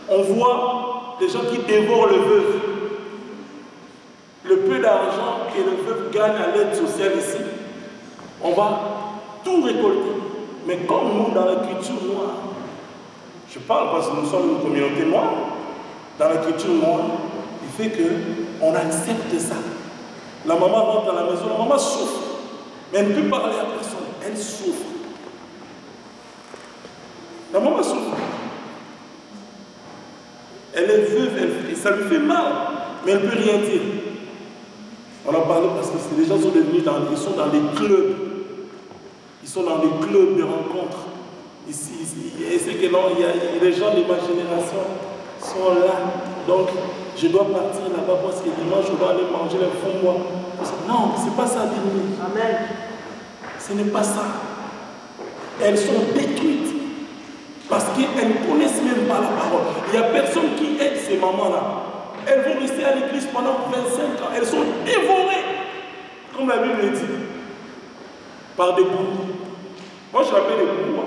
[SPEAKER 1] On voit des gens qui dévorent le veuve. Le peu d'argent que le veuve gagne à l'aide sociale ici, on va tout récolter. Mais comme nous, dans la culture noire, je parle parce que nous sommes une communauté noire, dans la culture noire, il fait qu'on accepte ça. La maman rentre à la maison, la maman souffre, mais elle ne peut parler à personne, elle souffre. La maman souffre. Elle est veuve, ça lui fait mal, mais elle ne peut rien dire. On en parle parce que les gens sont devenus ils sont dans des clubs. Ils sont dans des clubs de rencontres. Ici, et c'est que non, les gens de ma génération sont là. Donc, je dois partir là-bas parce que dimanche, je dois aller manger le fond moi. Non, ce n'est pas ça, bien-aimé. Amen. Ce n'est pas ça. Elles sont détruites. Parce qu'elles ne connaissent même pas la parole. Il n'y a personne qui aide ces mamans-là. Elles vont rester à l'église pendant 25 ans. Elles sont dévorées, comme la Bible dit, par des gourous. Moi, je l'appelle des gourous.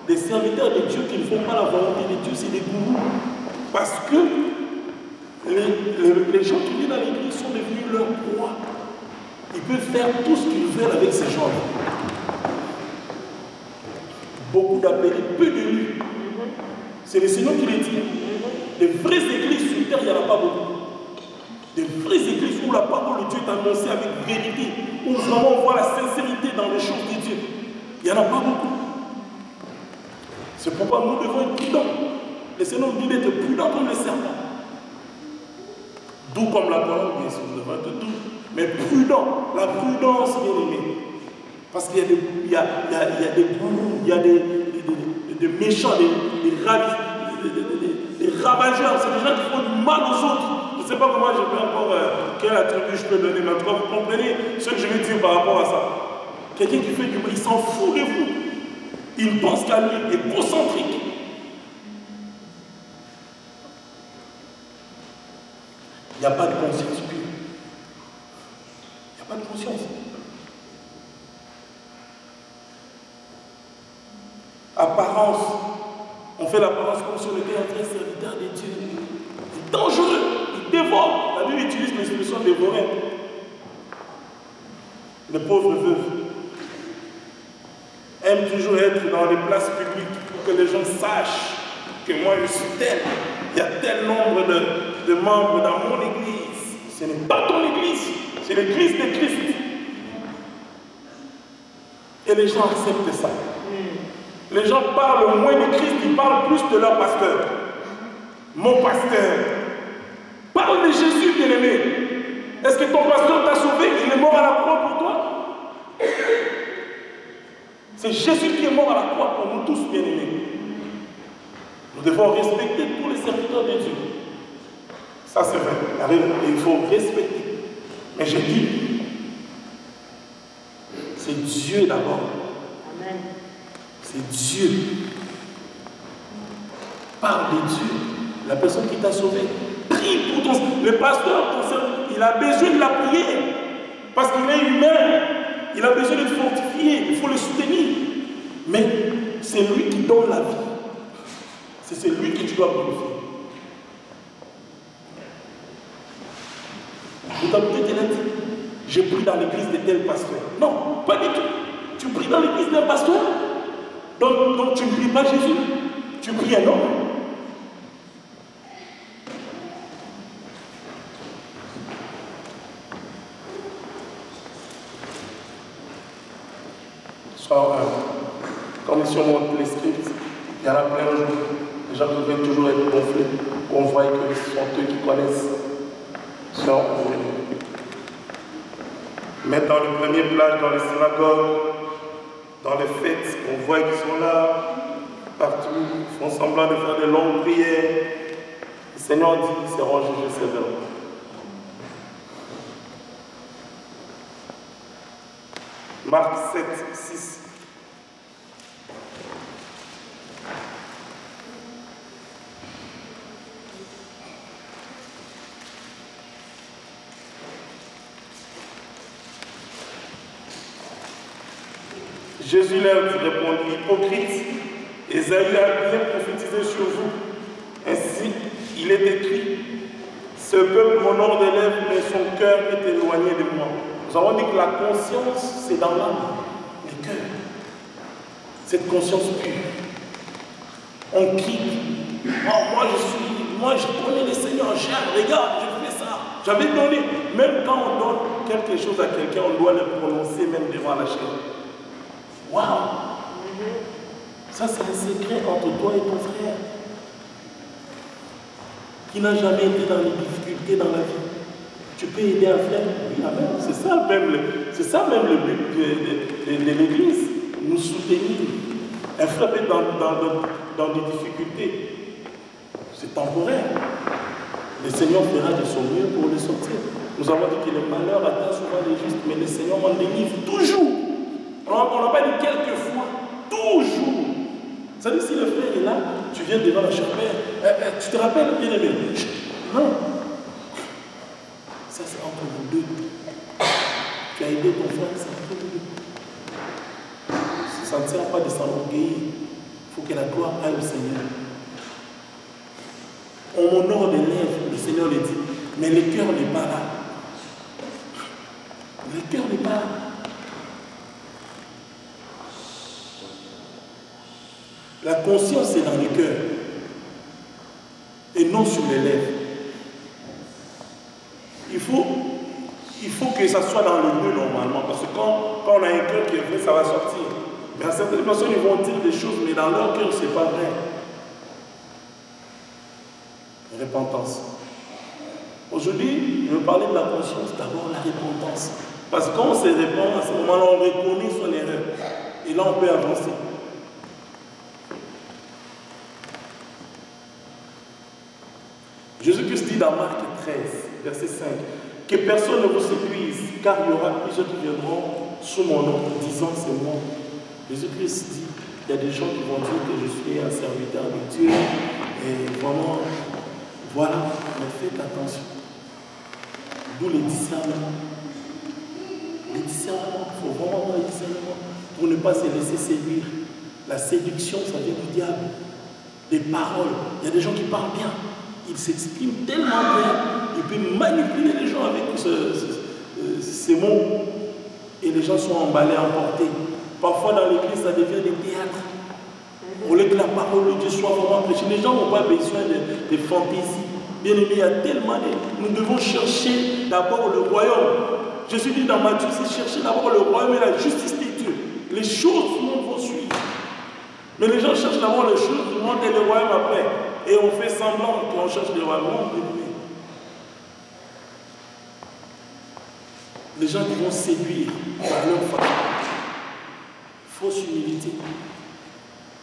[SPEAKER 1] Des serviteurs de Dieu qui ne font pas la volonté de Dieu, c'est des gourous. Parce que les gens qui viennent à l'église sont devenus leurs rois. Ils peuvent faire tout ce qu'ils veulent avec ces gens-là. Beaucoup d'appelés, peu d'élus. C'est le Seigneur qui les dit. Des vraies églises sur terre, il n'y en a pas beaucoup. Des vraies églises où la parole de Dieu est annoncée avec vérité, où vraiment on voit la sincérité dans les choses de Dieu. Il n'y en a pas beaucoup. C'est pourquoi nous devons être prudents. Le Seigneur nous dit d'être prudents comme les serpents. Doux comme la colombe, bien sûr, nous devons être doux. Mais prudents, la prudence, bien aimé. Parce qu'il y a des gourous, il y a des méchants, des ravageurs, c'est des gens qui font du mal aux autres. Je ne sais pas comment je peux encore, quel attribut je peux donner, mais en tout cas, vous comprenez ce que je veux dire par rapport à ça. Quelqu'un qui fait du mal, il s'en fout de vous. Il pense qu'à lui, il est concentrique. Il n'y a pas de conscience pure. Il n'y a pas de conscience. Apparence. On fait l'apparence comme si on était un vrai serviteur de Dieu. C'est dangereux. Il dévore. La Bible utilise l'expression dévorer. Les pauvres veuves aiment toujours être dans les places publiques pour que les gens sachent que moi je suis tel. Il y a tel nombre de membres dans mon église. Ce n'est pas ton église, c'est l'église de Christ. Et les gens acceptent ça. Les gens parlent moins de Christ, ils parlent plus de leur pasteur. Mon pasteur. Parle de Jésus, bien-aimé. Est-ce que ton pasteur t'a sauvé? Il est mort à la croix pour toi? C'est Jésus qui est mort à la croix pour nous tous, bien-aimés. Nous devons respecter tous les serviteurs de Dieu. Ça, c'est vrai. Il faut respecter. Mais je dis, c'est Dieu d'abord. Amen. C'est Dieu. Parle de Dieu. La personne qui t'a sauvé. Prie pour ton... Le pasteur, il a besoin de la prière. Parce qu'il est humain. Il a besoin de te fortifier. Il faut le soutenir. Mais c'est lui qui donne la vie. C'est lui que tu dois glorifier. Je t'ai dit, je prie dans l'église de tel pasteur. Non, pas du tout. Tu pries dans l'église d'un pasteur. Donc tu ne pries pas Jésus. Tu pries un homme. Comme si on montre les scripts, il y en a plein aujourd'hui. Les gens devaient toujours être gonflés, qu'on voit que ce sont eux qui connaissent. Mettre dans le premier plage, dans les synagogues, dans les fêtes, on voit qu'ils sont là, partout, ils font semblant de faire de longues prières. Le Seigneur dit qu'ils seront jugés sévèrement. Marc 7, 6. Jésus leur répondit, hypocrite, Ésaïe a bien prophétisé sur vous. Ainsi, il est écrit, ce peuple m'honore des lèvres, mais son cœur est éloigné de moi. Nous avons dit que la conscience, c'est dans l'âme, le cœur. Cette conscience pure. On crie, oh, moi je connais le Seigneur, j'aime, regarde, je fais ça. J'avais donné, même quand on donne quelque chose à quelqu'un, on doit le prononcer même devant la chair. Waouh! Ça, c'est un secret entre toi et ton frère qui n'a jamais été dans les difficultés dans la vie. Tu peux aider un frère? Oui, amen. C'est ça même le but de l'Église. Nous soutenir. Un frère est dans des difficultés. C'est temporaire. Le Seigneur fera de son mieux pour le sortir. Nous avons dit que le malheur atteint souvent les justes, mais le Seigneur en délivre toujours. On n'a pas dit quelquefois, toujours. Ça veut dire si le frère est là, tu viens devant la chapelle, tu te rappelles, bien aimé? Non. Ça c'est entre vous deux. Tu as aidé ton frère, c'est entre vous deux. Ça ne sert pas de s'enorgueillir. Il faut que la gloire aille au Seigneur. On honore des lèvres, le Seigneur le dit, mais le cœur n'est pas là. Le cœur n'est pas là. La conscience est dans le cœur et non sur les lèvres. Il faut que ça soit dans le nœud normalement, parce que quand on a un cœur qui est vrai, ça va sortir. Mais certaines personnes ils vont dire des choses, mais dans leur cœur, ce n'est pas vrai. Repentance. Aujourd'hui, je veux parler de la conscience, d'abord la repentance. Parce que quand on se répand, à ce moment-là, on reconnaît son erreur. Et là, on peut avancer. Jésus-Christ dit dans Marc 13, verset 5, que personne ne vous séduise, car il y aura plusieurs qui viendront sous mon nom, disant c'est moi. Jésus-Christ dit, il y a des gens qui vont dire que je suis un serviteur de Dieu. Et vraiment, voilà, mais faites attention. D'où les discernements. Les discernements, il faut vraiment avoir les discernements pour ne pas se laisser séduire. La séduction, ça vient du diable. Les paroles, il y a des gens qui parlent bien. Ils s'expriment tellement bien. Ils peuvent manipuler les gens avec ces mots. Et les gens sont emballés, emportés. Parfois dans l'église, ça devient des théâtres. Au lieu que la parole de Dieu soit vraiment prêchée. Les gens n'ont pas besoin de fantaisies. Bien aimé, il y a tellement de... Nous devons chercher d'abord le royaume. Jésus dit dans Matthieu, c'est chercher d'abord le royaume et la justice de Dieu. Les choses du monde vont suivre. Mais les gens cherchent d'abord les choses du monde et le royaume après. Et on fait semblant qu'on cherche le royaume. Les gens qui vont séduire par leur façon. Fausse humilité.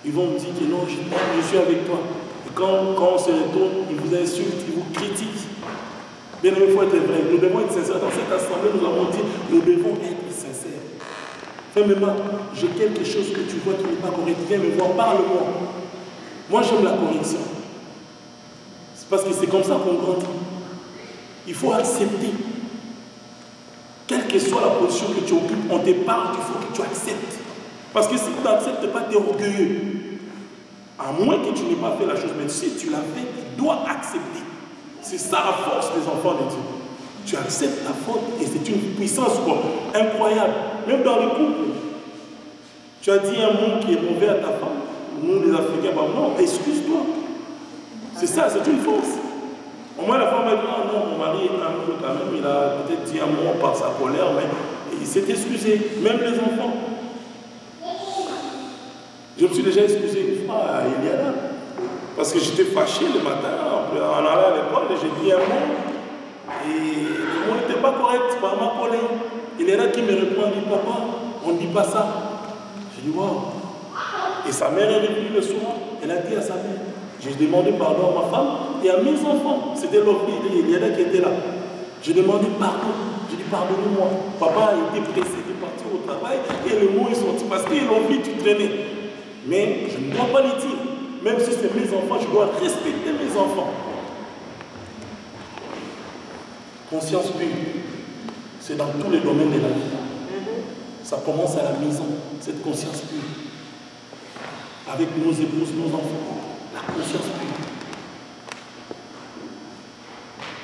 [SPEAKER 1] Ils vont me dire que non, je suis avec toi. Et quand on se retourne, ils vous insultent, ils vous critiquent. Bien aimé, il faut être vrai. Nous devons être sincères. Dans cette assemblée, nous avons dit, nous devons être sincères. Fais-moi, j'ai quelque chose que tu vois qui n'est pas correct. Viens me voir, parle-moi. Moi, j'aime la correction. C'est parce que c'est comme ça qu'on grandit. Il faut accepter. Quelle que soit la position que tu occupes, on te parle, il faut que tu acceptes. Parce que si tu n'acceptes pas, tu es orgueilleux. À moins que tu n'aies pas fait la chose, mais si tu l'as fait, tu dois accepter. C'est ça la force des enfants de Dieu. Tu acceptes ta faute et c'est une puissance incroyable. Même dans le couple. Tu as dit un mot qui est mauvais à ta femme. Nous, les Africains, bah, non, excuse-toi. C'est ça, c'est une force. Au moins, la femme a dit, ah non, mon mari est un peu quand même, il a peut-être dit un mot par sa colère, mais il s'est excusé. Même les enfants. Je me suis déjà excusé une fois à Eliana. Parce que j'étais fâché le matin, en allant à l'école, et j'ai dit un mot. Et le mot n'était pas correct par ma colère. Eliana qui me répond, elle dit, papa, on ne dit pas ça. J'ai dit, waouh. Et sa mère est revenue le soir, elle a dit à sa mère. J'ai demandé pardon à ma femme et à mes enfants. C'était Eliana qui était là. J'ai demandé pardon. J'ai dit, pardonne-moi. Papa a été pressé de partir au travail et le mot est sorti parce qu'ils l'ont vu tout traîner. Mais je ne dois pas les dire. Même si c'est mes enfants, je dois respecter mes enfants. Conscience pure, c'est dans tous les domaines de la vie. Ça commence à la maison, cette conscience pure. Avec nos épouses, nos enfants. La conscience pure.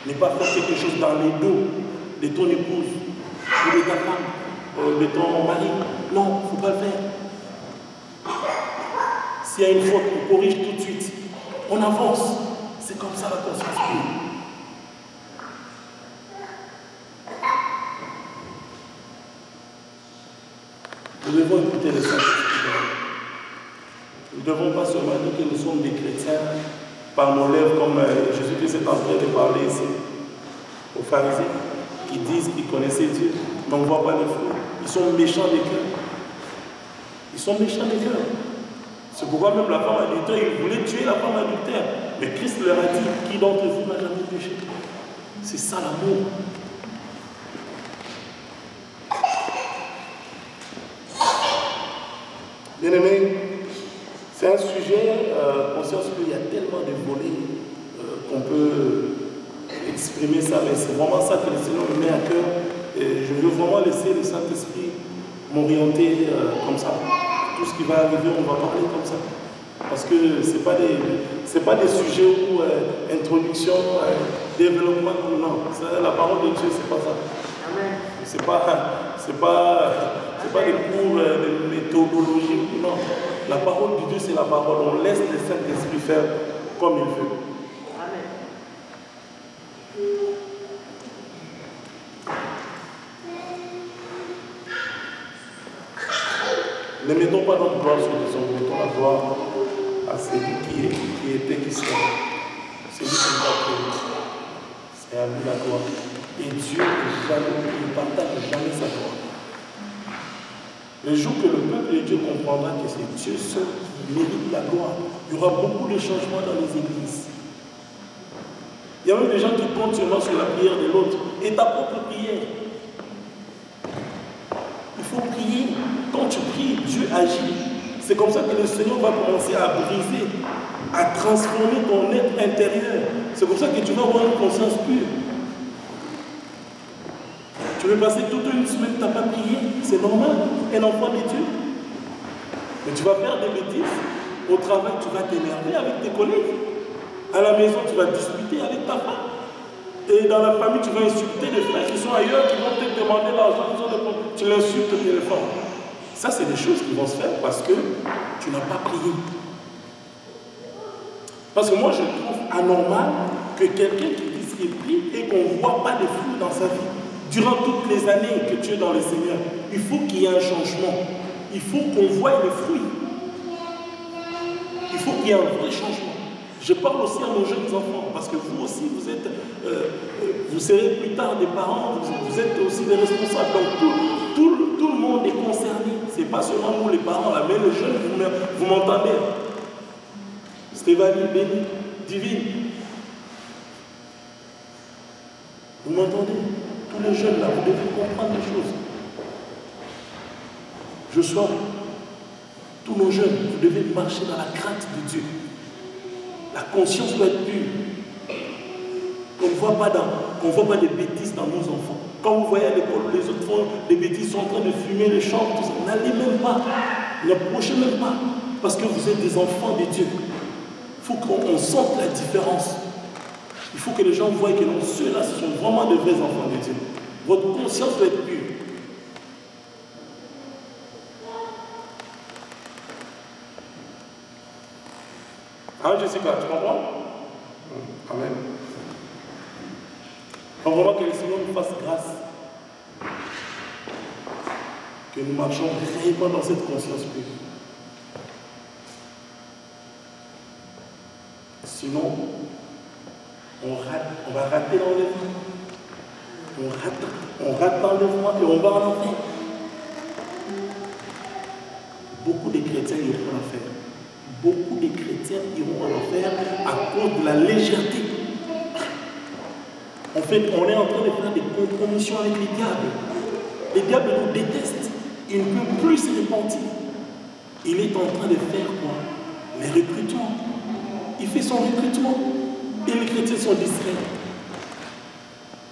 [SPEAKER 1] Ne pas faire quelque chose dans les dos de ton épouse ou de ta femme, de ton mari. Non, il ne faut pas le faire. S'il y a une faute, on corrige tout de suite. On avance. C'est comme ça la conscience pure. Nous devons écouter les Saint-Esprit. Nous ne devons pas seulement dire que nous sommes des chrétiens par nos lèvres, comme Jésus-Christ est en train de parler ici aux pharisiens qui disent qu'ils connaissaient Dieu, mais on ne voit pas les fruits. Ils sont méchants des cœurs. Ils sont méchants des cœurs. C'est pourquoi même la femme adultère, ils voulaient tuer la femme adultère. Mais Christ leur a dit, qui d'entre vous n'a jamais péché? C'est ça l'amour. Bien-aimés, c'est un sujet, conscience qu'il y a tellement de volets qu'on peut exprimer ça, mais c'est vraiment ça que le Seigneur me met à cœur. Et je veux vraiment laisser le Saint-Esprit m'orienter comme ça. Tout ce qui va arriver, on va parler comme ça. Parce que ce n'est pas des sujets où introduction, développement, non. La parole de Dieu, c'est pas ça. C'est pas des cours de méthodologie, non. La parole de Dieu, c'est la parole. On laisse le Saint-Esprit faire comme il veut. Ne mettons pas notre gloire sur les hommes, mettons la gloire à celui qui était, qui sera. Celui qui nous a créé. C'est à lui la gloire. Et Dieu ne partage jamais sa gloire. Le jour que le peuple de Dieu comprendra que c'est Dieu seul qui mérite la gloire, il y aura beaucoup de changements dans les églises. Il y a même des gens qui comptent sur la prière de l'autre et ta propre prière. Il faut prier. Quand tu pries, Dieu agit. C'est comme ça que le Seigneur va commencer à briser, à transformer ton être intérieur. C'est comme ça que tu vas avoir une conscience pure. Tu veux passer toute une semaine, tu n'as pas prié, c'est normal, un enfant de Dieu. Mais tu vas faire des bêtises. Au travail, tu vas t'énerver avec tes collègues. À la maison, tu vas discuter avec ta femme. Et dans la famille, tu vas insulter des frères qui sont ailleurs, qui vont te demander l'argent, tu l'insultes au téléphone. Ça, c'est des choses qui vont se faire parce que tu n'as pas prié. Parce que moi, je trouve anormal que quelqu'un qui dise qu'il prie et qu'on ne voit pas de fruits dans sa vie. Durant toutes les années que tu es dans le Seigneur, il faut qu'il y ait un changement. Il faut qu'on voie les fruits. Il faut qu'il y ait un vrai changement. Je parle aussi à nos jeunes enfants, parce que vous aussi, vous serez plus tard des parents, vous êtes aussi des responsables. Donc tout le monde est concerné. Ce n'est pas seulement nous les parents, là, mais les jeunes, vous m'entendez. Stéphanie, Béni, Divine. Vous m'entendez? Tous les jeunes là, vous devez comprendre les choses. Je sois, tous nos jeunes, vous devez marcher dans la crainte de Dieu. La conscience doit être pure. Qu'on ne voit pas des bêtises dans nos enfants. Quand vous voyez à l'école, les autres font des bêtises, ils sont en train de fumer, les chants, tout ça. N'allez même pas. N'approchez même pas. Parce que vous êtes des enfants de Dieu. Il faut qu'on sente la différence. Il faut que les gens voient que non, ceux-là, ce sont vraiment de vrais enfants de Dieu. Votre conscience doit être pure. Hein, Jessica, tu comprends? Amen. Donc vraiment que le Seigneur nous fasse grâce. Que nous marchons réellement dans cette conscience pure. Sinon, on va rater l'enlèvement. On rate l'enlèvement et on va en enfer. Beaucoup de chrétiens iront en enfer. Beaucoup de chrétiens iront en enfer à cause de la légèreté. En fait, on est en train de faire des compromissions avec les diables. Les diables nous détestent. Il ne peut plus se repentir. Il est en train de faire quoi? Les recrutements. Il fait son recrutement. Et les chrétiens sont distraits.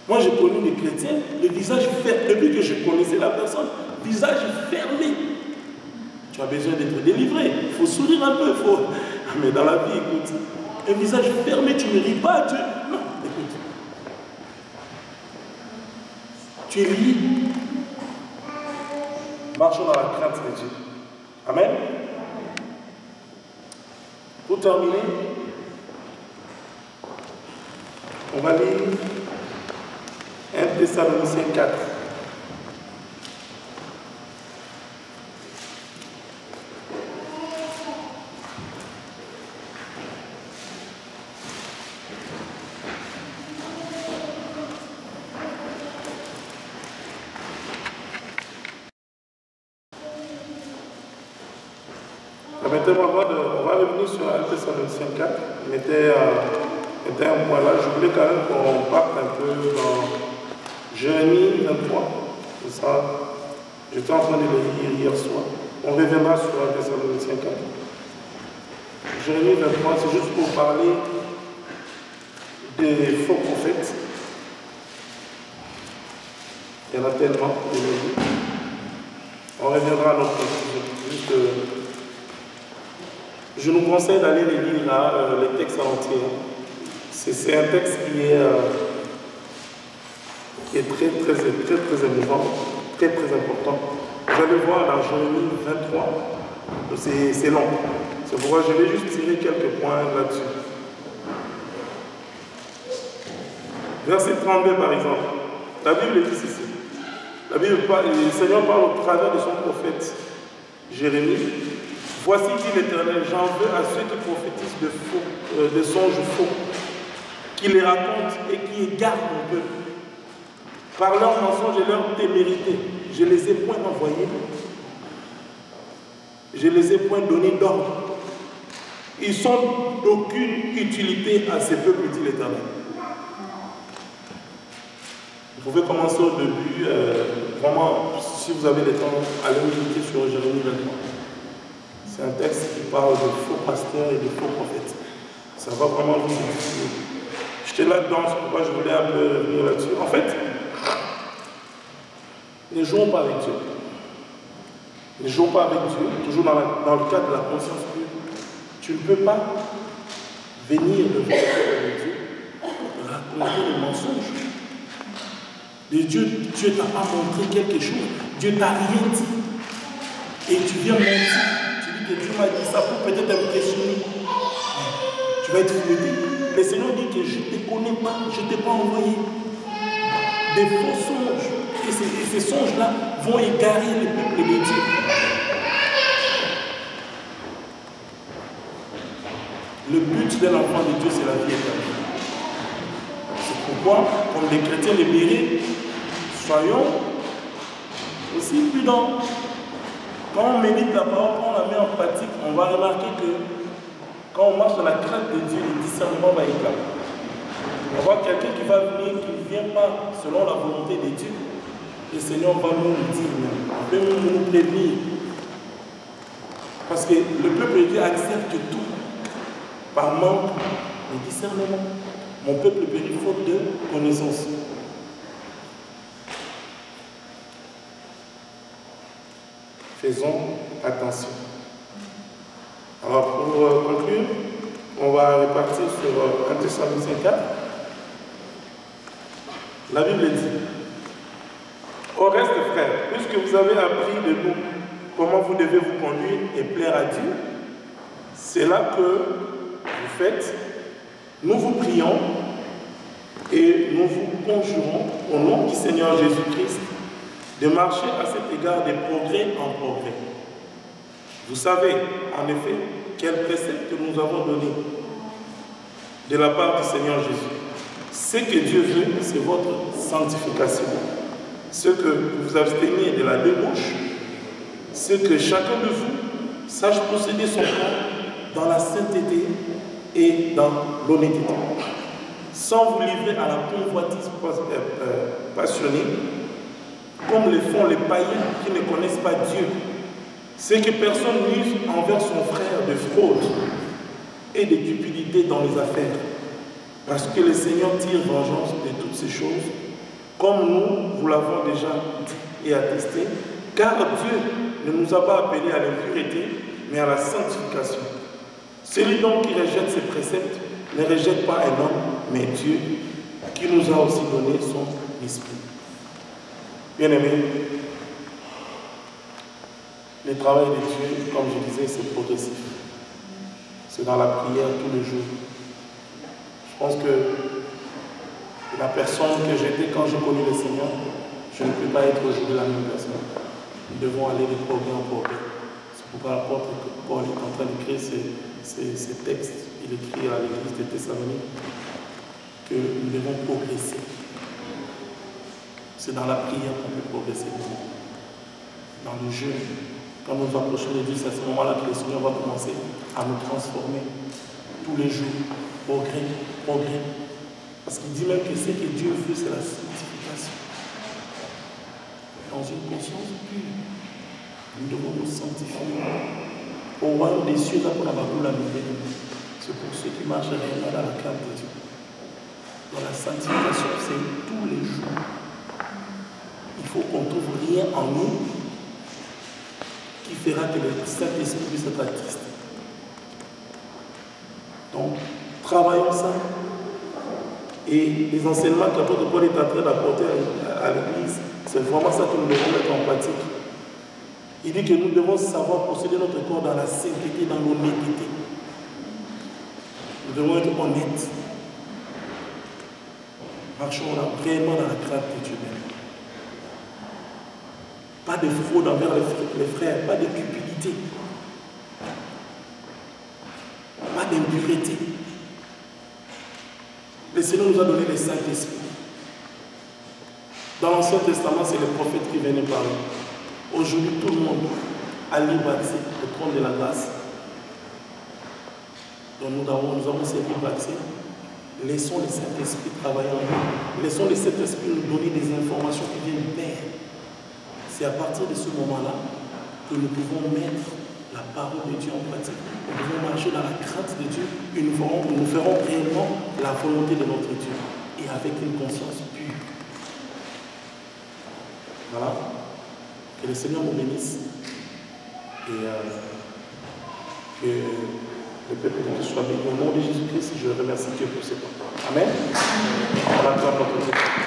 [SPEAKER 1] Moi, j'ai connu des chrétiens, le visage fermé. Depuis que je connaissais la personne, visage fermé. Tu as besoin d'être délivré. Il faut sourire un peu. Mais dans la vie, écoute, un visage fermé, tu ne ris pas. Non, écoute. Tu ris. Marchons dans la crainte de Dieu. Amen. Pour terminer, on va lire 1 Thessaloniciens 4. On va revenir sur 1 Thessaloniciens 4. Mettez un point là. Je voulais quand même qu'on parte un peu dans Jérémie 23. C'est ça. J'étais en train de le lire hier soir. On reviendra sur 1 Thessaloniciens 4. Jérémie 23, c'est juste pour parler des faux prophètes. Il y en a tellement. On reviendra à notre sujet. Je nous conseille d'aller les lire là, les textes en entier. C'est un texte qui est très émouvant, très important. Vous allez voir dans Jérémie 23, c'est long. C'est pourquoi je vais juste tirer quelques points là-dessus. Verset 32 par exemple. La Bible dit ceci. La Bible parle, le Seigneur parle au travers de son prophète Jérémie. Voici, dit l'Éternel, j'en veux à ceux qui prophétisent de songes faux, qui les racontent et qui égarent mon peuple. Par leurs mensonges et leur témérité, je les ai point envoyés, je les ai point donné d'ordre. Ils sont d'aucune utilité à ces peuples, dit l'Éternel. pouvez commencer au début, vraiment, si vous avez le temps, allez méditer sur Jérémie 23. C'est un texte qui parle de faux pasteurs et de faux prophètes. Ça va vraiment vous édifier. J'étais là-dedans, c'est pourquoi je voulais un peu venir là-dessus. En fait, ne jouons pas avec Dieu. Ne jouons pas avec Dieu, toujours dans le cadre de la conscience pure. Tu ne peux pas venir devant le peuple de Dieu raconter des mensonges. Dieu t'a pas montré quelque chose, Dieu t'a rien dit. Et tu viens mentir. Tu dis que Dieu m'a dit ça pour peut-être impressionner. Tu vas être fouetté. Le Seigneur dit que je ne te connais pas, je ne t'ai pas envoyé. Des faux songes. Et ces songes-là vont égarer le peuple de Dieu. Le but de l'enfant de Dieu, c'est la vie éternelle. C'est pourquoi, comme les chrétiens libérés, soyons aussi prudents. Quand on médite la parole, quand on la met en pratique, on va remarquer que quand on marche dans la crainte de Dieu, le discernement va éclater. On va voir quelqu'un qui va venir, qui ne vient pas selon la volonté de Dieu. Le Seigneur va nous le dire, il peut nous prévenir. Parce que le peuple de Dieu accepte tout par manque de discernement. Mon peuple périt faute de connaissance. Faisons attention. Alors pour conclure, on va repartir sur 1 Thessaloniciens 4. La Bible dit: au reste, frères, puisque vous avez appris de nous comment vous devez vous conduire et plaire à Dieu, c'est là que vous faites. Nous vous prions et nous vous conjurons au nom du Seigneur Jésus-Christ de marcher à cet égard des progrès en progrès. Vous savez, en effet, quel précepte nous avons donné de la part du Seigneur Jésus. Ce que Dieu veut, c'est votre sanctification. Ce que vous absteniez de la débauche, c'est que chacun de vous sache posséder son corps dans la sainteté et dans l'honnêteté, sans vous livrer à la convoitise passionnée, comme le font les païens qui ne connaissent pas Dieu. C'est que personne n'use envers son frère de fraude et de cupidité dans les affaires, parce que le Seigneur tire vengeance de toutes ces choses, comme nous vous l'avons déjà dit et attesté, car Dieu ne nous a pas appelés à l'impureté, mais à la sanctification. Celui donc qui rejette ses préceptes ne rejette pas un homme, mais Dieu, qui nous a aussi donné son esprit. Bien-aimés, le travail de Dieu, comme je disais, c'est progressif. C'est dans la prière tous les jours. Je pense que la personne que j'étais quand j'ai connu le Seigneur, je ne peux pas être aujourd'hui la même personne. Nous devons aller de progrès en progrès. C'est pourquoi l'apôtre Paul est en train d'écrire ces textes. Il écrit à l'église de Thessalonique que nous devons progresser. C'est dans la prière qu'on peut progresser. Dans le jeûne, quand nous nous approchons de Dieu, c'est à ce moment-là que le Seigneur va commencer à nous transformer tous les jours. Progrès, progrès. Parce qu'il dit même que ce que Dieu veut, c'est la sanctification. Dans une conscience pure, nous devons nous sanctifier. Au royaume des cieux, là pour la baboule, c'est pour ceux qui marchent réellement dans la crainte de Dieu. Dans la sanctification, c'est tous les jours. Il faut qu'on ne trouve rien en nous qui fera que le Saint-Esprit puisse être attesté. Donc, travaillons ça. Et les enseignements que l'apôtre Paul est en train d'apporter à l'Église, c'est vraiment ça que nous devons mettre en pratique. Il dit que nous devons savoir posséder notre corps dans la sainteté, dans l'honnêteté. Nous devons être honnêtes. Marchons là vraiment dans la crainte de Dieu même. Pas de fraude envers les frères, pas de cupidité, pas d'impureté. Le Seigneur nous a donné le Saint-Esprit. Dans l'Ancien Testament, c'est le prophète qui venait parler. Aujourd'hui, tout le monde a libre accès au trône de la grâce. Donc nous avons ce libre accès. Laissons le Saint-Esprit travailler en nous. Laissons le Saint-Esprit nous donner des informations qui viennent d'air. C'est à partir de ce moment-là que nous pouvons mettre la parole de Dieu en pratique. Nous pouvons marcher dans la crainte de Dieu et nous ferons réellement la volonté de notre Dieu et avec une conscience pure. Voilà. Que le Seigneur nous bénisse et que le peuple de Dieu soit béni. Au nom de Jésus-Christ, je remercie Dieu pour ce temps. Amen. On acclame notre Dieu.